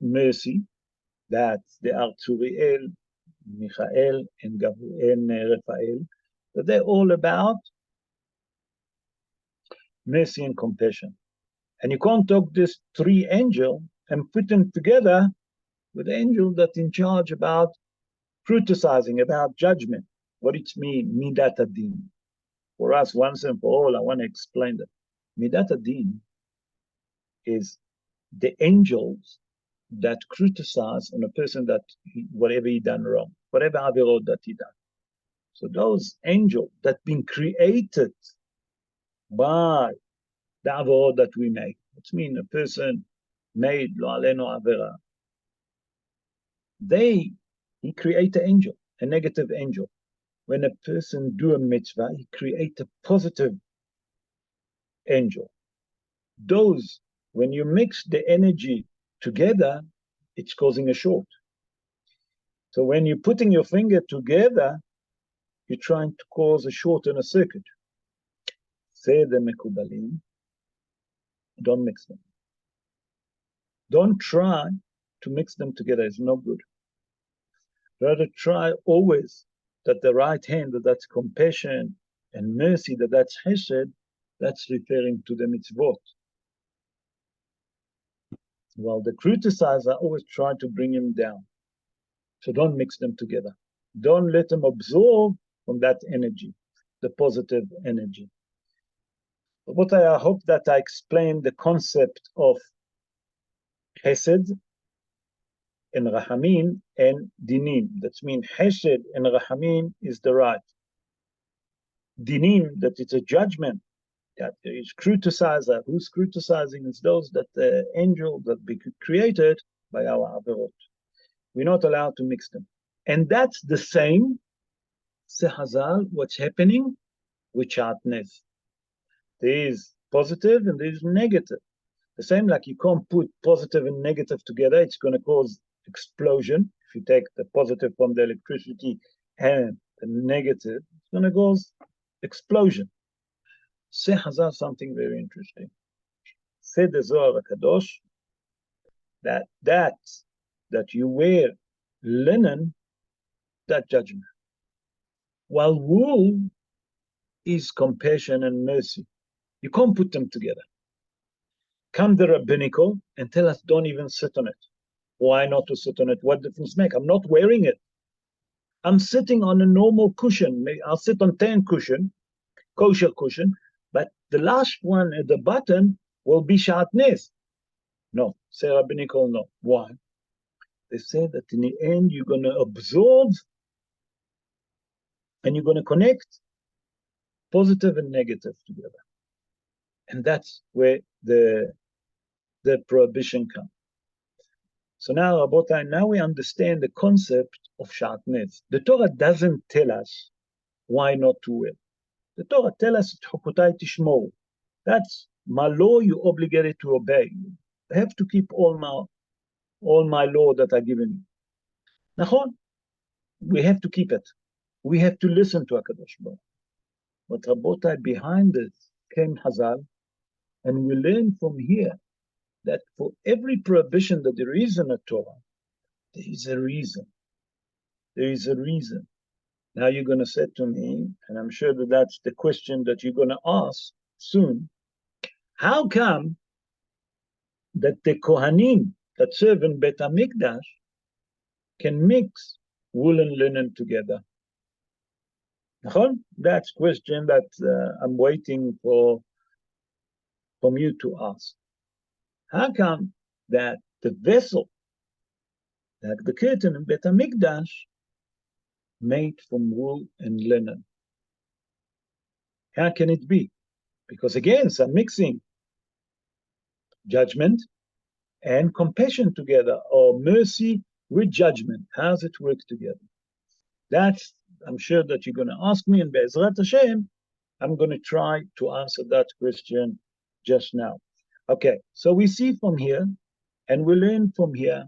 S2: mercy, that's the Arturiel, Michael, and Gabriel, and Raphael, that they're all about mercy and compassion. And you can't take these three angels and put them together with the angel that's in charge about criticizing, about judgment. What it means, Midat Adin. For us, once and for all, I want to explain that. Midat Adin is the angels that criticize on a person that whatever he done wrong, whatever averot that he done. So those angels that been created by the averot that we make, which means a person made lo aleno avera, he create an angel, a negative angel. When a person do a mitzvah, he create a positive angel. Those, when you mix the energy together, it's causing a short. So when you're putting your finger together, you're trying to cause a short in a circuit. Say the mekubalim, don't mix them. Don't try to mix them together, it's no good. Rather try always that the right hand, that's compassion and mercy, that's hesed, that's referring to the mitzvot. While the criticizer always try to bring him down. So don't mix them together. Don't let them absorb from that energy, the positive energy. But I hope that I explained the concept of hesed and rahamim and dinim. That means hesed and rahamim is the right. Dinim, that it's a judgment, that there is criticizer. Who's criticizing? It's those that the angel that be created by our averot. We're not allowed to mix them. And that's the same, say Hazal, what's happening with Shatnes. There is positive and there is negative. The same like you can't put positive and negative together, it's going to cause explosion. If you take the positive from the electricity and the negative, it's going to cause explosion. Say Hazal something very interesting. Say the Zohar HaKadosh that you wear linen, that judgment. While wool is compassion and mercy. You can't put them together. Come the rabbinical and tell us don't even sit on it. Why not to sit on it? What difference make? I'm not wearing it. I'm sitting on a normal cushion. I'll sit on 10 cushion, kosher cushion, but the last one at the bottom will be Shatnes. No, say rabbinical, no. Why? They say that in the end, you're going to absorb and you're going to connect positive and negative together. And that's where the prohibition comes. So now, Rabotai, now we understand the concept of Shatnes. The Torah doesn't tell us why not to wear. The Torah tells us, Chokotai Tishmor. That's my law you're obligated to obey. I have to keep all my law that I've given you. Nachon, we have to keep it. We have to listen to HaKadosh Baruch. But Rabotai, behind this came Hazal, and we learn from here that for every prohibition that there is in the Torah, there is a reason. There is a reason. Now you're going to say to me, and I'm sure that that's the question that you're going to ask soon, how come that the Kohanim that serve in Bet HaMikdash can mix wool and linen together? That's a question that I'm waiting from you to ask. How come that the vessel, like the curtain in Bet HaMikdash, made from wool and linen? How can it be? Because again, some mixing judgment and compassion together, or mercy with judgment. How does it work together? That's, I'm sure that you're going to ask me, and Be'ezrat Hashem, I'm going to try to answer that question just now. Okay, so we see from here, and we learn from here,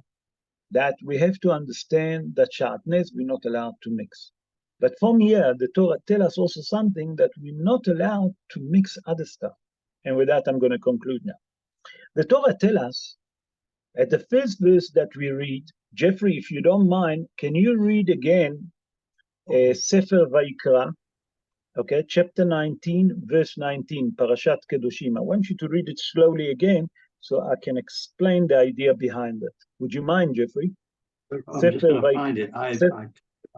S2: that we have to understand that Shatnes, we're not allowed to mix. But from here, the Torah tells us also something, that we're not allowed to mix other stuff. And with that, I'm going to conclude now. The Torah tells us, at the first verse that we read, Jeffrey, if you don't mind, can you read again Sefer Vayikra, okay, chapter 19, verse 19, Parashat Kedoshim. I want you to read it slowly again so I can explain the idea behind it. Would you mind, Jeffrey?
S3: I'm just going to find it.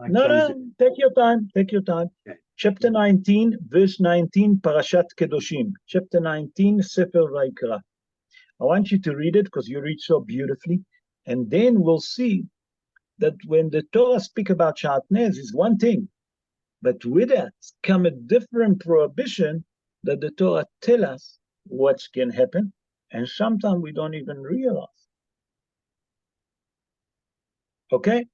S2: No, take your time, take your time.
S3: Okay.
S2: Chapter 19, verse 19, Parashat Kedoshim. Chapter 19, Sefer Vayikra. I want you to read it because you read so beautifully. And then we'll see that when the Torah speak about Shatnez is one thing, but with that come a different prohibition that the Torah tell us what can happen, and sometimes we don't even realize. Okay?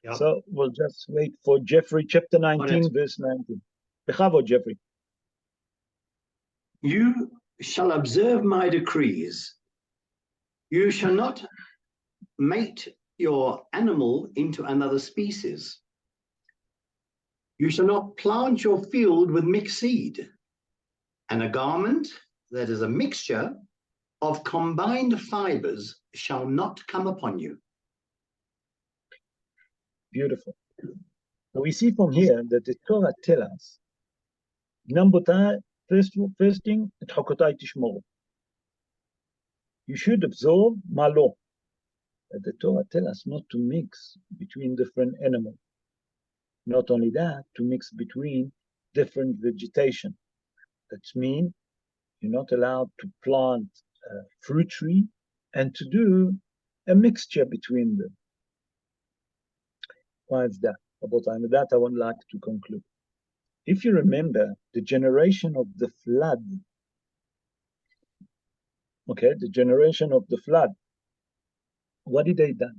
S3: Yep.
S2: So we'll just wait for Jeffrey, chapter 19, verse 19. Bechavod, Jeffrey.
S3: You shall observe my decrees. You shall not mate your animal into another species. You shall not plant your field with mixed seed, and a garment that is a mixture of combined fibers shall not come upon you.
S2: Beautiful. So we see from here that the Torah tells us, first thing, את חוקותיי תשמורו. You should observe מה לא. But the Torah tells us not to mix between different animals. Not only that, to mix between different vegetation. That means you're not allowed to plant a fruit tree and to do a mixture between them. Why is that? About with that, I would like to conclude. If you remember the generation of the flood, okay, the generation of the flood, what did they do?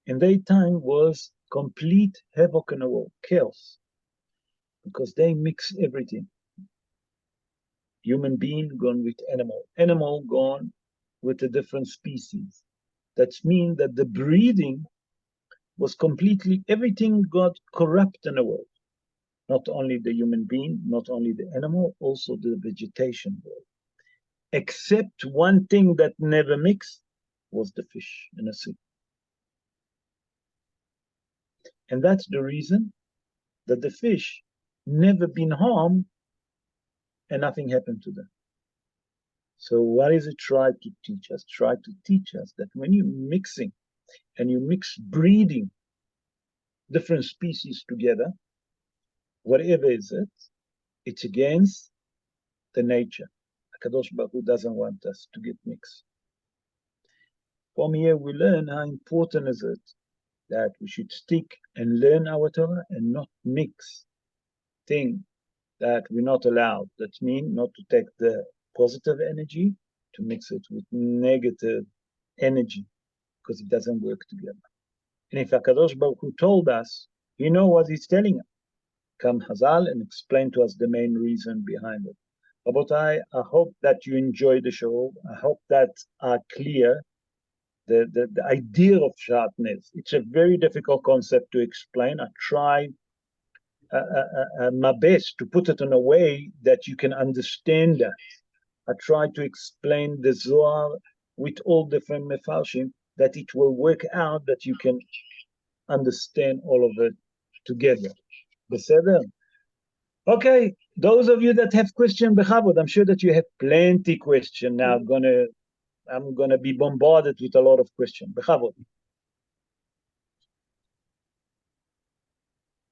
S2: In their time was complete havoc in the world, chaos, because they mix everything. Human being gone with animal, animal gone with a different species. That means that the breeding was completely, everything got corrupt in the world. Not only the human being, not only the animal, also the vegetation world. Except one thing that never mixed was the fish in the sea. And that's the reason that the fish never been harmed and nothing happened to them. So what is it try to teach us? Try to teach us that when you're mixing and you mix breeding different species together, whatever is it, it's against the nature. HaKadosh Baruch Hu doesn't want us to get mixed. From here we learn how important is it that we should stick and learn our Torah and not mix things that we're not allowed. That means not to take the positive energy to mix it with negative energy, because it doesn't work together. And if HaKadosh Baruch Hu told us, you know what he's telling us. Come Hazal and explain to us the main reason behind it. Rabotai, I hope that you enjoy the show. I hope that are clear the idea of Shatnes. It's a very difficult concept to explain. I tried my best to put it in a way that you can understand that. I tried to explain the Zohar with all different mefarshim, that it will work out, that you can understand all of it together. Beseder? Okay, those of you that have questions, bechavod, I'm sure that you have plenty questions now. I'm gonna be bombarded with a lot of questions. Bechavod.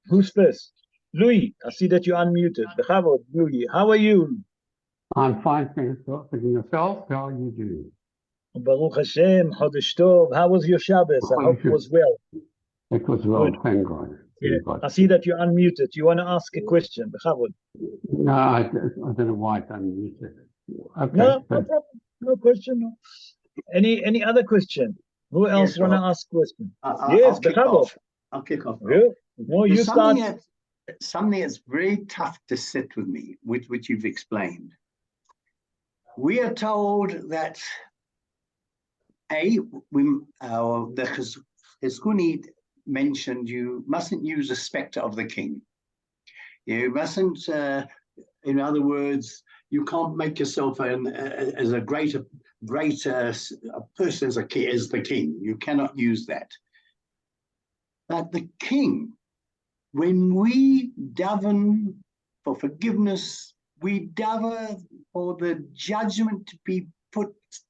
S2: Who's first? Louis, I see that you're unmuted. Bechavod, Louis, how are you?
S4: I'm fine, thanks for yourself. How are you doing?
S2: Baruch Hashem, Chodesh Tov. How was your Shabbos? I hope it was well.
S4: It was well,
S2: Good.
S4: thank God.
S2: Yeah.
S4: Thank God.
S2: I see that you're unmuted. You want to ask a question? Bechavod.
S4: No, I don't know why it's unmuted. Okay.
S2: No, no problem. No question. No. Any other question? Who else
S3: Yes,
S2: want to
S3: Rob.
S2: ask question?
S3: I'll
S2: Yes,
S3: kick
S2: Bechavod.
S3: off. I'll kick off. Rob.
S2: Yeah. No, you
S3: There's
S2: start.
S3: something that's very tough to sit with me, which you've explained. We are told that the Chizkuni mentioned you mustn't use the specter of the king. You mustn't, in other words, you can't make yourself as a greater person as the king. You cannot use that. But the king, when we daven for forgiveness, we daven for the judgment to be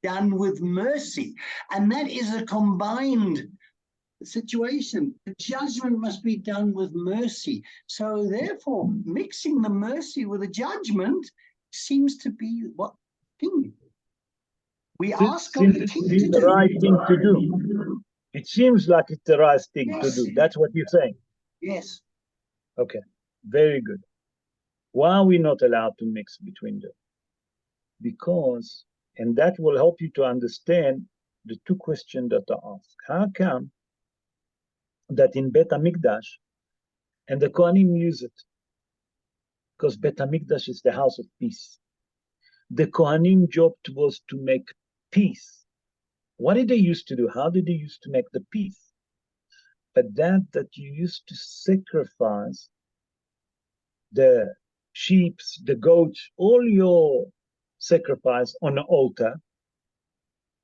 S3: done with mercy. And that is a combined situation. The judgment must be done with mercy. So therefore, mixing the mercy with the judgment seems to be what king. We ask of the king to
S2: the
S3: do.
S2: right thing to do. It seems like it's the right thing to do. That's what you're saying.
S3: Yes.
S2: Okay, very good. Why are we not allowed to mix between them? Because, and that will help you to understand the two questions that are asked. How come that in Bet HaMikdash, and the Kohanim use it, because Bet HaMikdash is the house of peace. The Kohanim job was to make peace. What did they used to do? How did they used to make the peace? But that you used to sacrifice the sheep, the goats, all your sacrifice on the altar,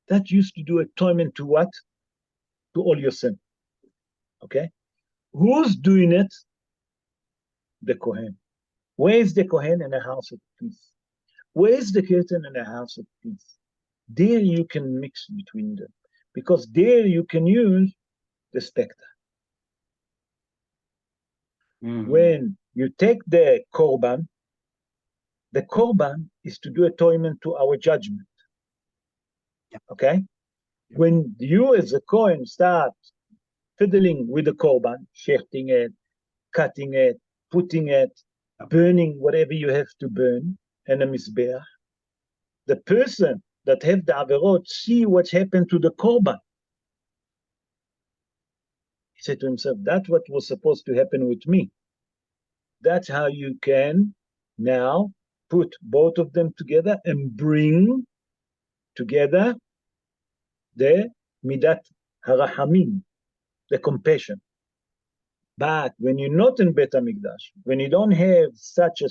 S2: that used to do atonement to what? To all your sin. Okay? Who's doing it? The Kohen. Where is the Kohen? In a house of peace. Where is the curtain in a house of peace? There you can mix between them, because there you can use the specter. Mm-hmm. When you take the korban is to do atonement to our judgment. Yep. Okay? Yep. When you as a Kohen start fiddling with the korban, shechting it, cutting it, putting it, burning whatever you have to burn, and a mizbeach, the person that have the averot see what's happened to the korban. He said to himself, that's what was supposed to happen with me. That's how you can now put both of them together and bring together the midat harahamim, the compassion. But when you're not in Bet HaMikdash, when you don't have such a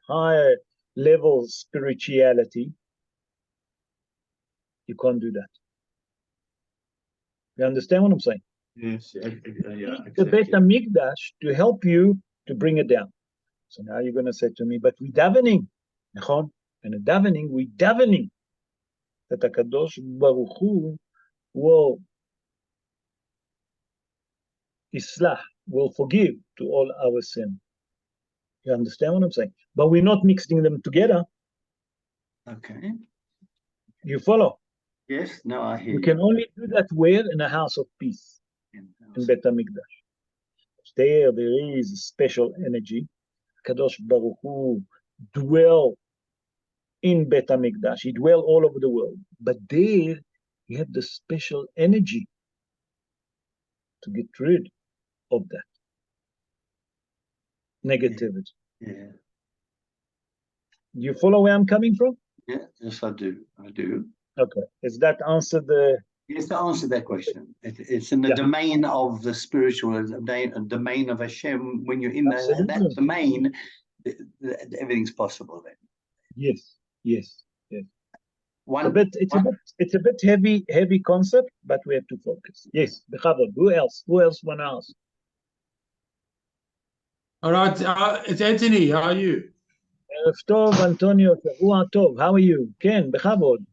S2: higher level of spirituality, you can't do that. You understand what I'm saying?
S3: Yes, yeah.
S2: The Bet HaMikdash to help you to bring it down. So now you're going to say to me, but we're davening. And in davening, we're davening that HaKadosh Baruch Hu will islah, will forgive to all our sin. You understand what I'm saying? But we're not mixing them together.
S3: Okay.
S2: You follow?
S3: Yes, no, I hear you.
S2: You can only do that where? In a house of peace. In Bet HaMikdash. There is a special energy. Kadosh Baruch Hu dwell in Bet HaMikdash. He dwell all over the world. But there, you have the special energy to get rid of that negativity.
S3: Yeah.
S2: You follow where I'm coming from?
S3: Yeah, yes, I do. I do.
S2: Okay. Does that answer the...
S3: Yes, to answer that question. It's in the domain of the spiritual, domain of Hashem. When you're in that domain, everything's possible then.
S2: Yes. It's a bit heavy concept, but we have to focus. Yes, Bechavod. Who else want to ask?
S5: All right, it's Anthony. How are you?
S2: Tov, Antonio, Tov. How are you? Ken, Bechavod.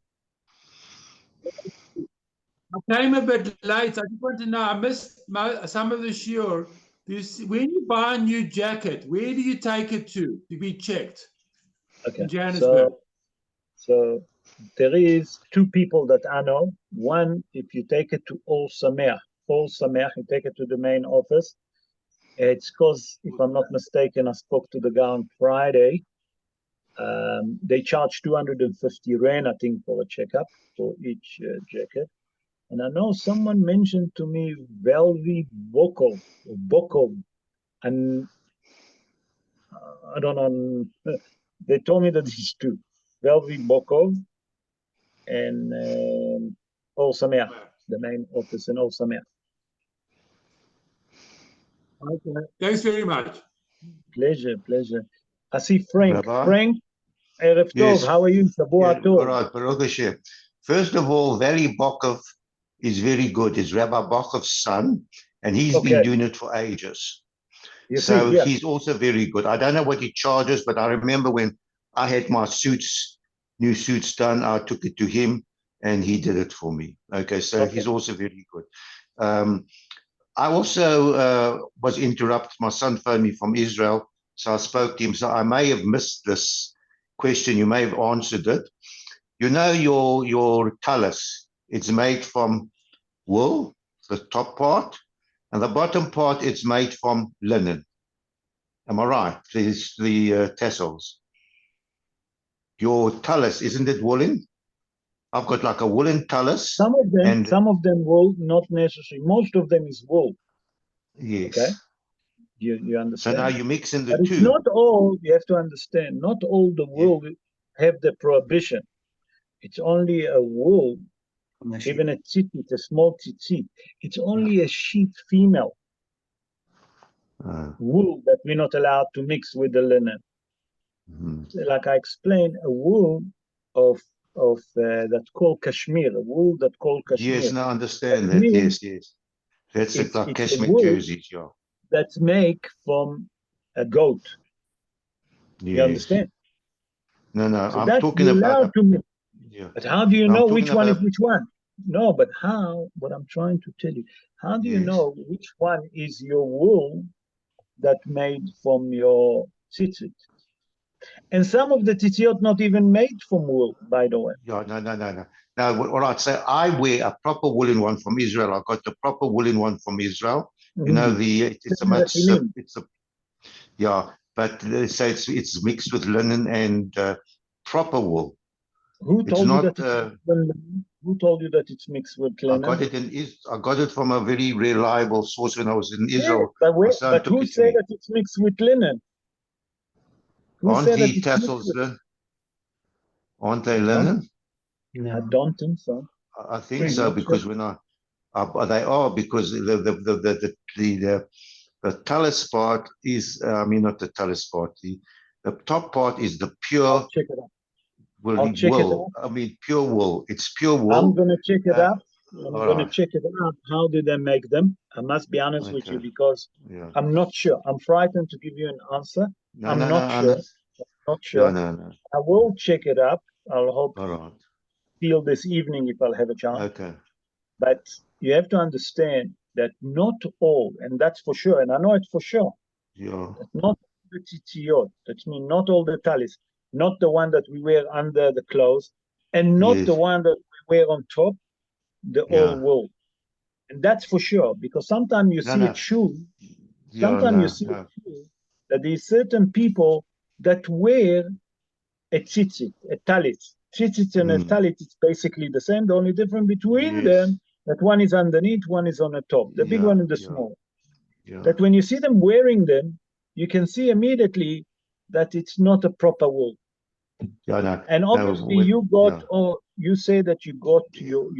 S5: I came a bit late. I just want to know, I missed some of the shiur. when you buy a new jacket, where do you take it to be checked?
S2: Okay.
S5: In Johannesburg.
S2: So there is two people that I know. One, if you take it to All Sameach, you take it to the main office. It's because, if I'm not mistaken, I spoke to the guy on Friday. They charge 250 Rand, I think, for a checkup for each jacket. And I know someone mentioned to me Velvi Bokov, and I don't know. They told me that these two, Velvi Bokov and Ol Sameach, the main office in Ol Sameach.
S5: Okay. Thanks very much.
S2: Pleasure. I see Frank.
S6: Rabbi?
S2: Frank, Erev Tov,
S6: Yes.
S2: how are you? Shavua Tov.
S6: All right, Baruch Hashem. First of all, Vali Bokov is very good. It's Rabbi Bokov's son, and he's been doing it for ages. He's also very good. I don't know what he charges, but I remember when I had my new suits done, I took it to him, and he did it for me. Okay, so he's also very good. I also was interrupted. My son phoned me from Israel, so I spoke to him. So I may have missed this question. You may have answered it. You know your talus, it's made from wool, the top part, and the bottom part, it's made from linen. Am I right? There's the tassels. Your talus, isn't it woolen? I've got like a woolen talus.
S2: Some of them wool, not necessarily. Most of them is wool.
S6: Yes.
S2: Okay. You understand?
S6: So now you mix in the
S2: but
S6: two.
S2: It's not all, you have to understand, not all the wool have the prohibition. It's only a wool, even a tzitzit, a small tzitzit. It's only a sheep female wool that we're not allowed to mix with the linen. Like I explained, a wool of that's called cashmere, a wool that's called cashmere.
S6: Yes, now I understand that. Yes. That's like cashmere jerseys, yeah.
S2: That's made from a goat.
S6: Yes.
S2: You understand?
S6: No,
S2: so
S6: I'm talking about.
S2: But how do you know which one is which one? No, but how? What I'm trying to tell you, how do you know which one is your wool that made from your tzitzit? And some of the tzitzit not even made from wool, by the way.
S6: Yeah, no. No, all right. So I wear a proper woolen one from Israel. I got the proper woolen one from Israel. You know, but so it's mixed with linen and proper wool.
S2: Who told you that it's mixed with linen?
S6: I got it from a very reliable source when I was in Israel.
S2: But who said that it's mixed with linen?
S6: Aren't the tassels linen? Aren't they linen?
S2: No. I don't think so.
S6: I think so because when they are because the talus part is not the talus part. The top part is the pure.
S2: I'll check it up.
S6: Wool. I mean, pure wool. It's pure wool.
S2: I'm going to check it up. Check it out. How did they make them? I must be honest with you because I'm not sure. I'm frightened to give you an answer. I'm not sure.
S6: No.
S2: I will check it up. I'll hope
S6: till
S2: this evening if I'll have a chance.
S6: Okay.
S2: But you have to understand that not all, and that's for sure, and I know it for sure.
S6: Yeah.
S2: That not the tzitziot. That means not all the talis. Not the one that we wear under the clothes, and not the one that we wear on top, the all wool. And that's for sure, because sometimes you see a shoe, you see a shoe that there's certain people that wear a tzitzit, a talit. Tzitzit and a talit, it's basically the same. The only difference between them, that one is underneath, one is on the top, the big one and the small. That when you see them wearing them, you can see immediately that it's not a proper wool. And obviously you got, or you say that you got your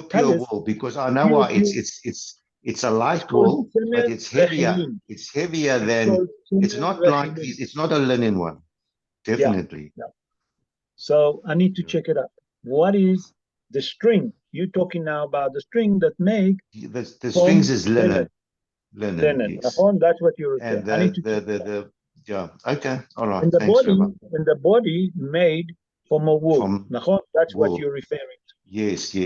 S6: pure wool, because I know why it's a light wool, but it's heavier. It's heavier than it's not like it's not a linen one, definitely.
S2: Yeah. So I need to check it up. What is the string? You're talking now about the string that make
S6: the strings is linen. Linen. Yes.
S2: That's what you're referring. I need to
S6: okay, all right.
S2: And the body made from a wool. That's wool. What you're referring to.
S6: Yes.
S2: I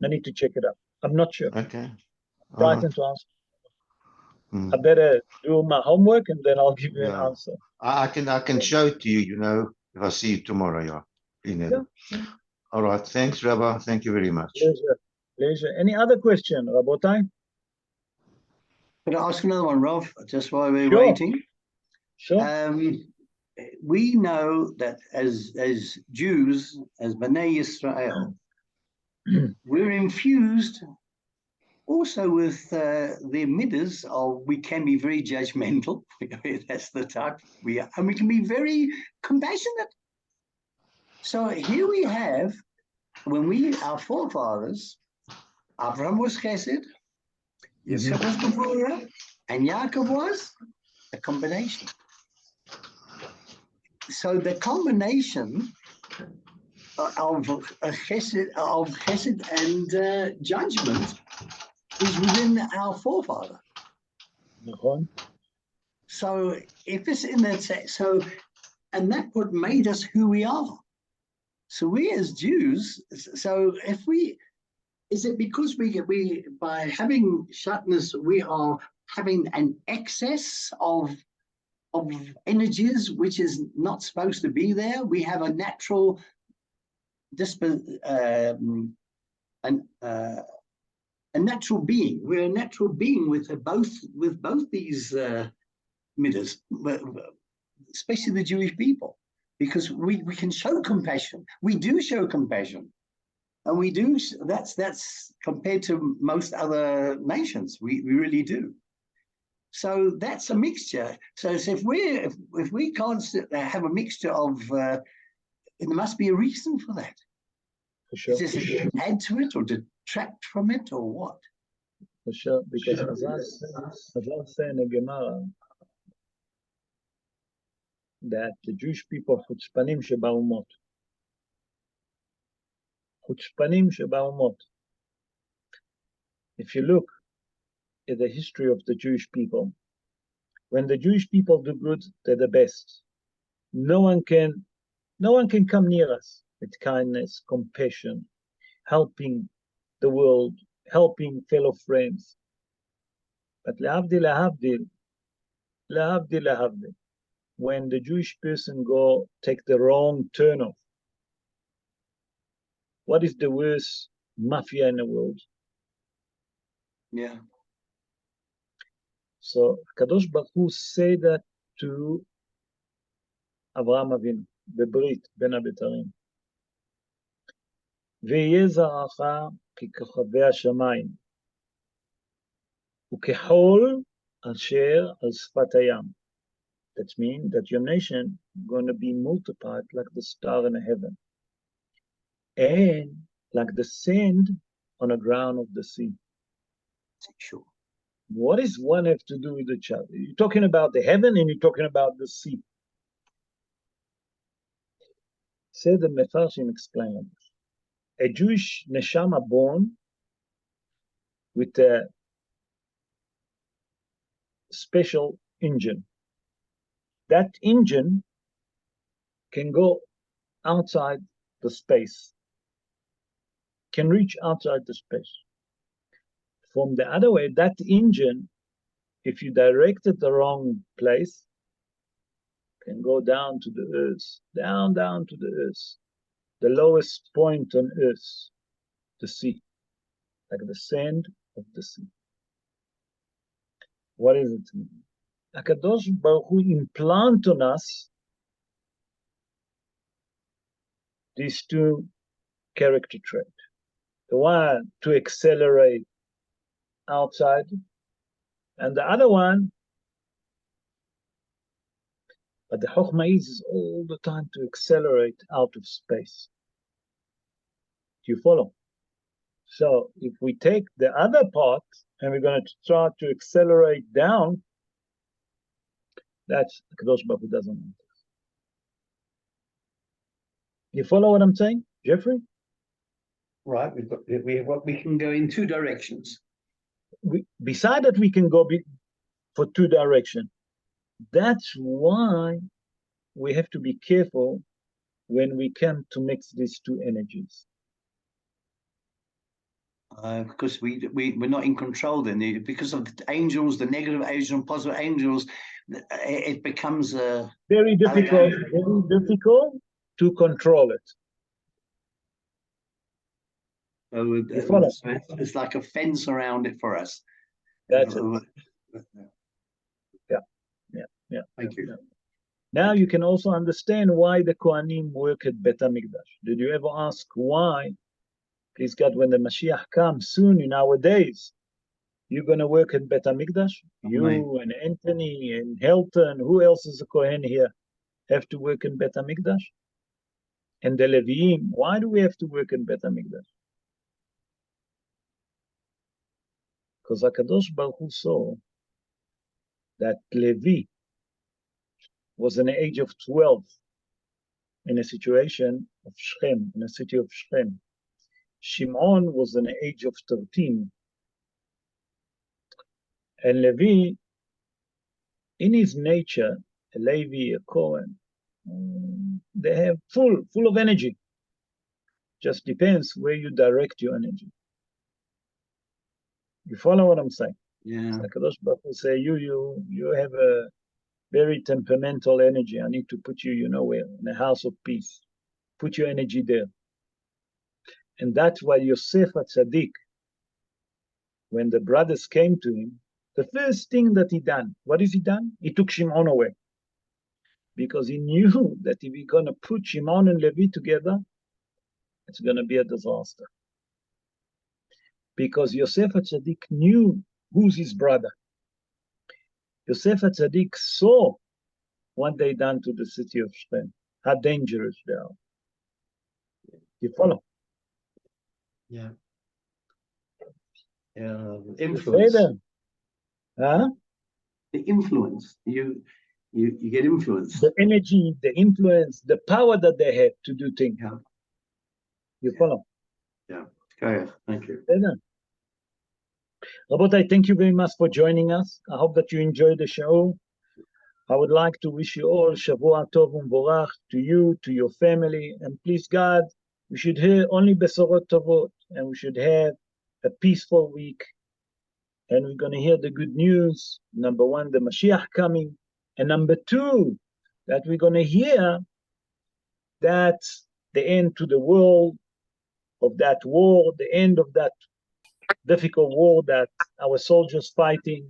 S2: need to check it up. I'm not sure.
S6: Okay.
S2: Frightened to ask. I better do my homework and then I'll give you an
S6: Yeah.
S2: answer.
S6: I can show it to you, you know, if I see you tomorrow, yeah.
S2: Yeah.
S6: All right. Thanks, Rabbi. Thank you very much.
S2: Pleasure. Any other question, Rabotai?
S3: Could I ask another one, Rav, just while we're
S2: Sure.
S3: waiting?
S2: Sure.
S3: We know that as Jews, as Bnei Yisrael, we're infused also with the midas of we can be very judgmental. That's the type we are, and we can be very compassionate. So here we have, when our forefathers, Abraham was Chesed, Yitzchak was Gevurah, and Yaakov was a combination. So the combination of chesed and judgment is within our forefather. So if it's in that, and that's what made us who we are. So we as Jews, so is it because we by having Shatnes, we are having an excess of energies which is not supposed to be there? We have a natural a natural being. We're a natural being with both these midas, especially the Jewish people, because we can show compassion. We do show compassion, and we do. That's compared to most other nations. We really do. So that's a mixture. So if we can't have a mixture of, there must be a reason for that.
S2: For sure.
S3: Is this to add to it or detract from it or what?
S2: For sure, because Chazal say in the Gemara that the Jewish people chutzpanim shebaumot. Chutzpanim shebaumot. If you look at the history of the Jewish people, when the Jewish people do good, they're the best. No one can come near us with kindness, compassion, helping the world, helping fellow friends. But lahavdil, when the Jewish person take the wrong turn off, what is the worst mafia in the world?
S3: Yeah.
S2: So Kadosh Baruch Hu said that to Avraham Avinu, בברית בין הבתרים. ויהיה זרעך ככוכבי השמיים, וכחול אשר על שפת הים. That means that your nation is going to be multiplied like the star in the heaven, and like the sand on the ground of the sea.
S3: Sure.
S2: What does one have to do with each other? You're talking about the heaven and you're talking about the sea. Say the Mefarshim explain. A Jewish neshama born with a special engine. That engine can go outside the space, can reach outside the space. From the other way, that engine, if you direct it the wrong place, can go down to the earth, down to the earth, the lowest point on earth, the sea, like the sand of the sea. What is it? HaKadosh Baruch Hu implant on us these two character traits. The one to accelerate outside, and the other one, but the Chokhmah is all the time to accelerate out of space. Do you follow? So if we take the other part and we're going to try to accelerate down, that's Kadosh Baruch Hu doesn't want us. You follow what I'm saying, Jeffrey?
S3: Right, we can go in two directions.
S2: Beside that, we can go for two directions. That's why we have to be careful when we come to mix these two energies.
S3: Because we're not in control then. Because of the angels, the negative angels and positive angels, it becomes
S2: very difficult to control it.
S3: So
S2: You follow?
S3: it's like a fence around it for us.
S2: That's it. Yeah.
S3: Thank you.
S2: Yeah. Now you can also understand why the Kohanim work at Bet HaMikdash. Did you ever ask why? Please God, when the Mashiach comes soon in our days, you're going to work at Bet HaMikdash? You and Anthony and Helton, who else is a Kohen here, have to work in Bet HaMikdash? And the Leviim, why do we have to work in Bet HaMikdash? Because HaKadosh Baruch Hu saw that Levy was in the age of 12 in a situation of Shechem, in the city of Shechem. Shimon was in the age of 13. And Levy, in his nature, a Levy, a Kohen, they have full of energy. Just depends where you direct your energy. You follow what I'm saying?
S3: Yeah.
S2: HaKadosh Baruch Hu say, you have a very temperamental energy. I need to put you, where? In a house of peace. Put your energy there. And that's why Yosef HaTzadik, when the brothers came to him, the first thing that he done, what is he done? He took Shimon away. Because he knew that if he's going to put Shimon and Levi together, it's going to be a disaster. Because Yosef HaTzadik knew who's his brother. Yosef HaTzadik saw what they done to the city of Shechem, how dangerous they are. You follow?
S3: Yeah. Influence.
S2: Huh?
S3: The influence. You get influence.
S2: The energy, the influence, the power that they have to do things.
S3: Yeah.
S2: You follow?
S3: Yeah. Okay. Thank you.
S2: Rabotai, thank you very much for joining us. I hope that you enjoyed the show. I would like to wish you all Shavua Tov U'Mvorach, to you, to your family, and please God, we should hear only Besorot Tovot, and we should have a peaceful week. And we're going to hear the good news. Number one, the Mashiach coming. And number two, that we're going to hear that the end to the world of that war, the end of that difficult war that our soldiers fighting,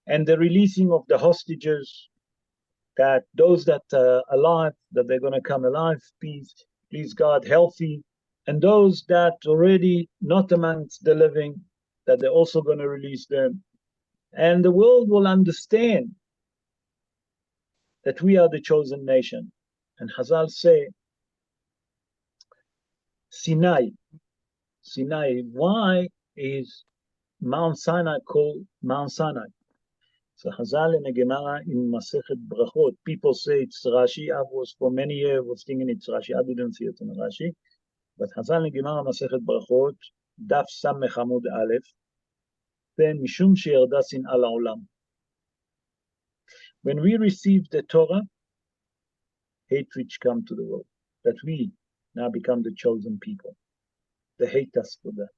S2: and the releasing of the hostages, that those that are alive, that they're going to come alive, peace, please God, healthy, and those that already not amongst the living, that they're also going to release them. And the world will understand that we are the chosen nation. And Chazal say, Sinai, why is Mount Sinai called Mount Sinai? So Chazal in the Gemara in Masechet Brachot, people say it's Rashi. I was for many years was thinking it's Rashi. I didn't see it in Rashi. But Chazal in the Gemara Masechet Brachot, Daf Samech Amud Aleph, then Mishum she'erda sin'a la'olam. When we receive the Torah, hatred come to the world. That we now become the chosen people. They hate us for that.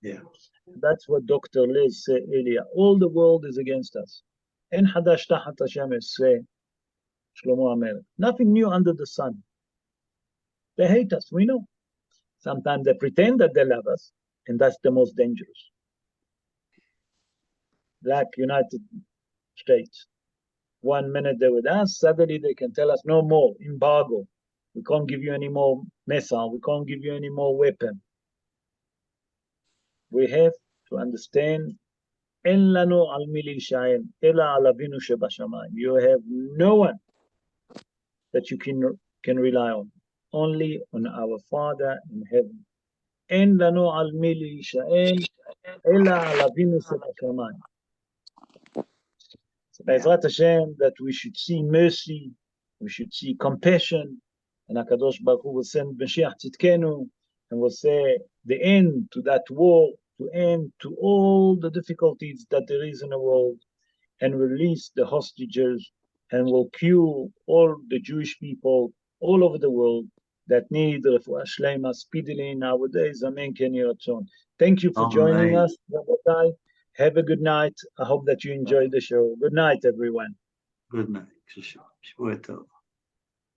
S3: Yeah.
S2: That's what Dr. Les said earlier. All the world is against us. En hadash tachat hashemesh, say Shlomo HaMelech. Nothing new under the sun. They hate us, we know. Sometimes they pretend that they love us, and that's the most dangerous. Like United States. 1 minute they're with us, suddenly they can tell us no more, embargo. We can't give you any more missile, we can't give you any more weapon. We have to understand, En lanu al mi leishael, ela al Avinu shebashamayim. You have no one that you can rely on, only on our Father in heaven. En lanu al mi leishael, ela al Avinu shebashamayim. So Be'ezrat Hashem, that we should see mercy, we should see compassion, and HaKadosh Baruch Hu will send Mashiach Tzidkenu, and will say the end to that war, to end to all the difficulties that there is in the world, and release the hostages, and will cure all the Jewish people all over the world that need refuah shlema speedily nowadays. Amen. Ken Yiratzon. Thank you for joining us, Rabbi. Have a good night. I hope that you enjoyed the show. Good night, everyone.
S3: Good night. Shvuah tov.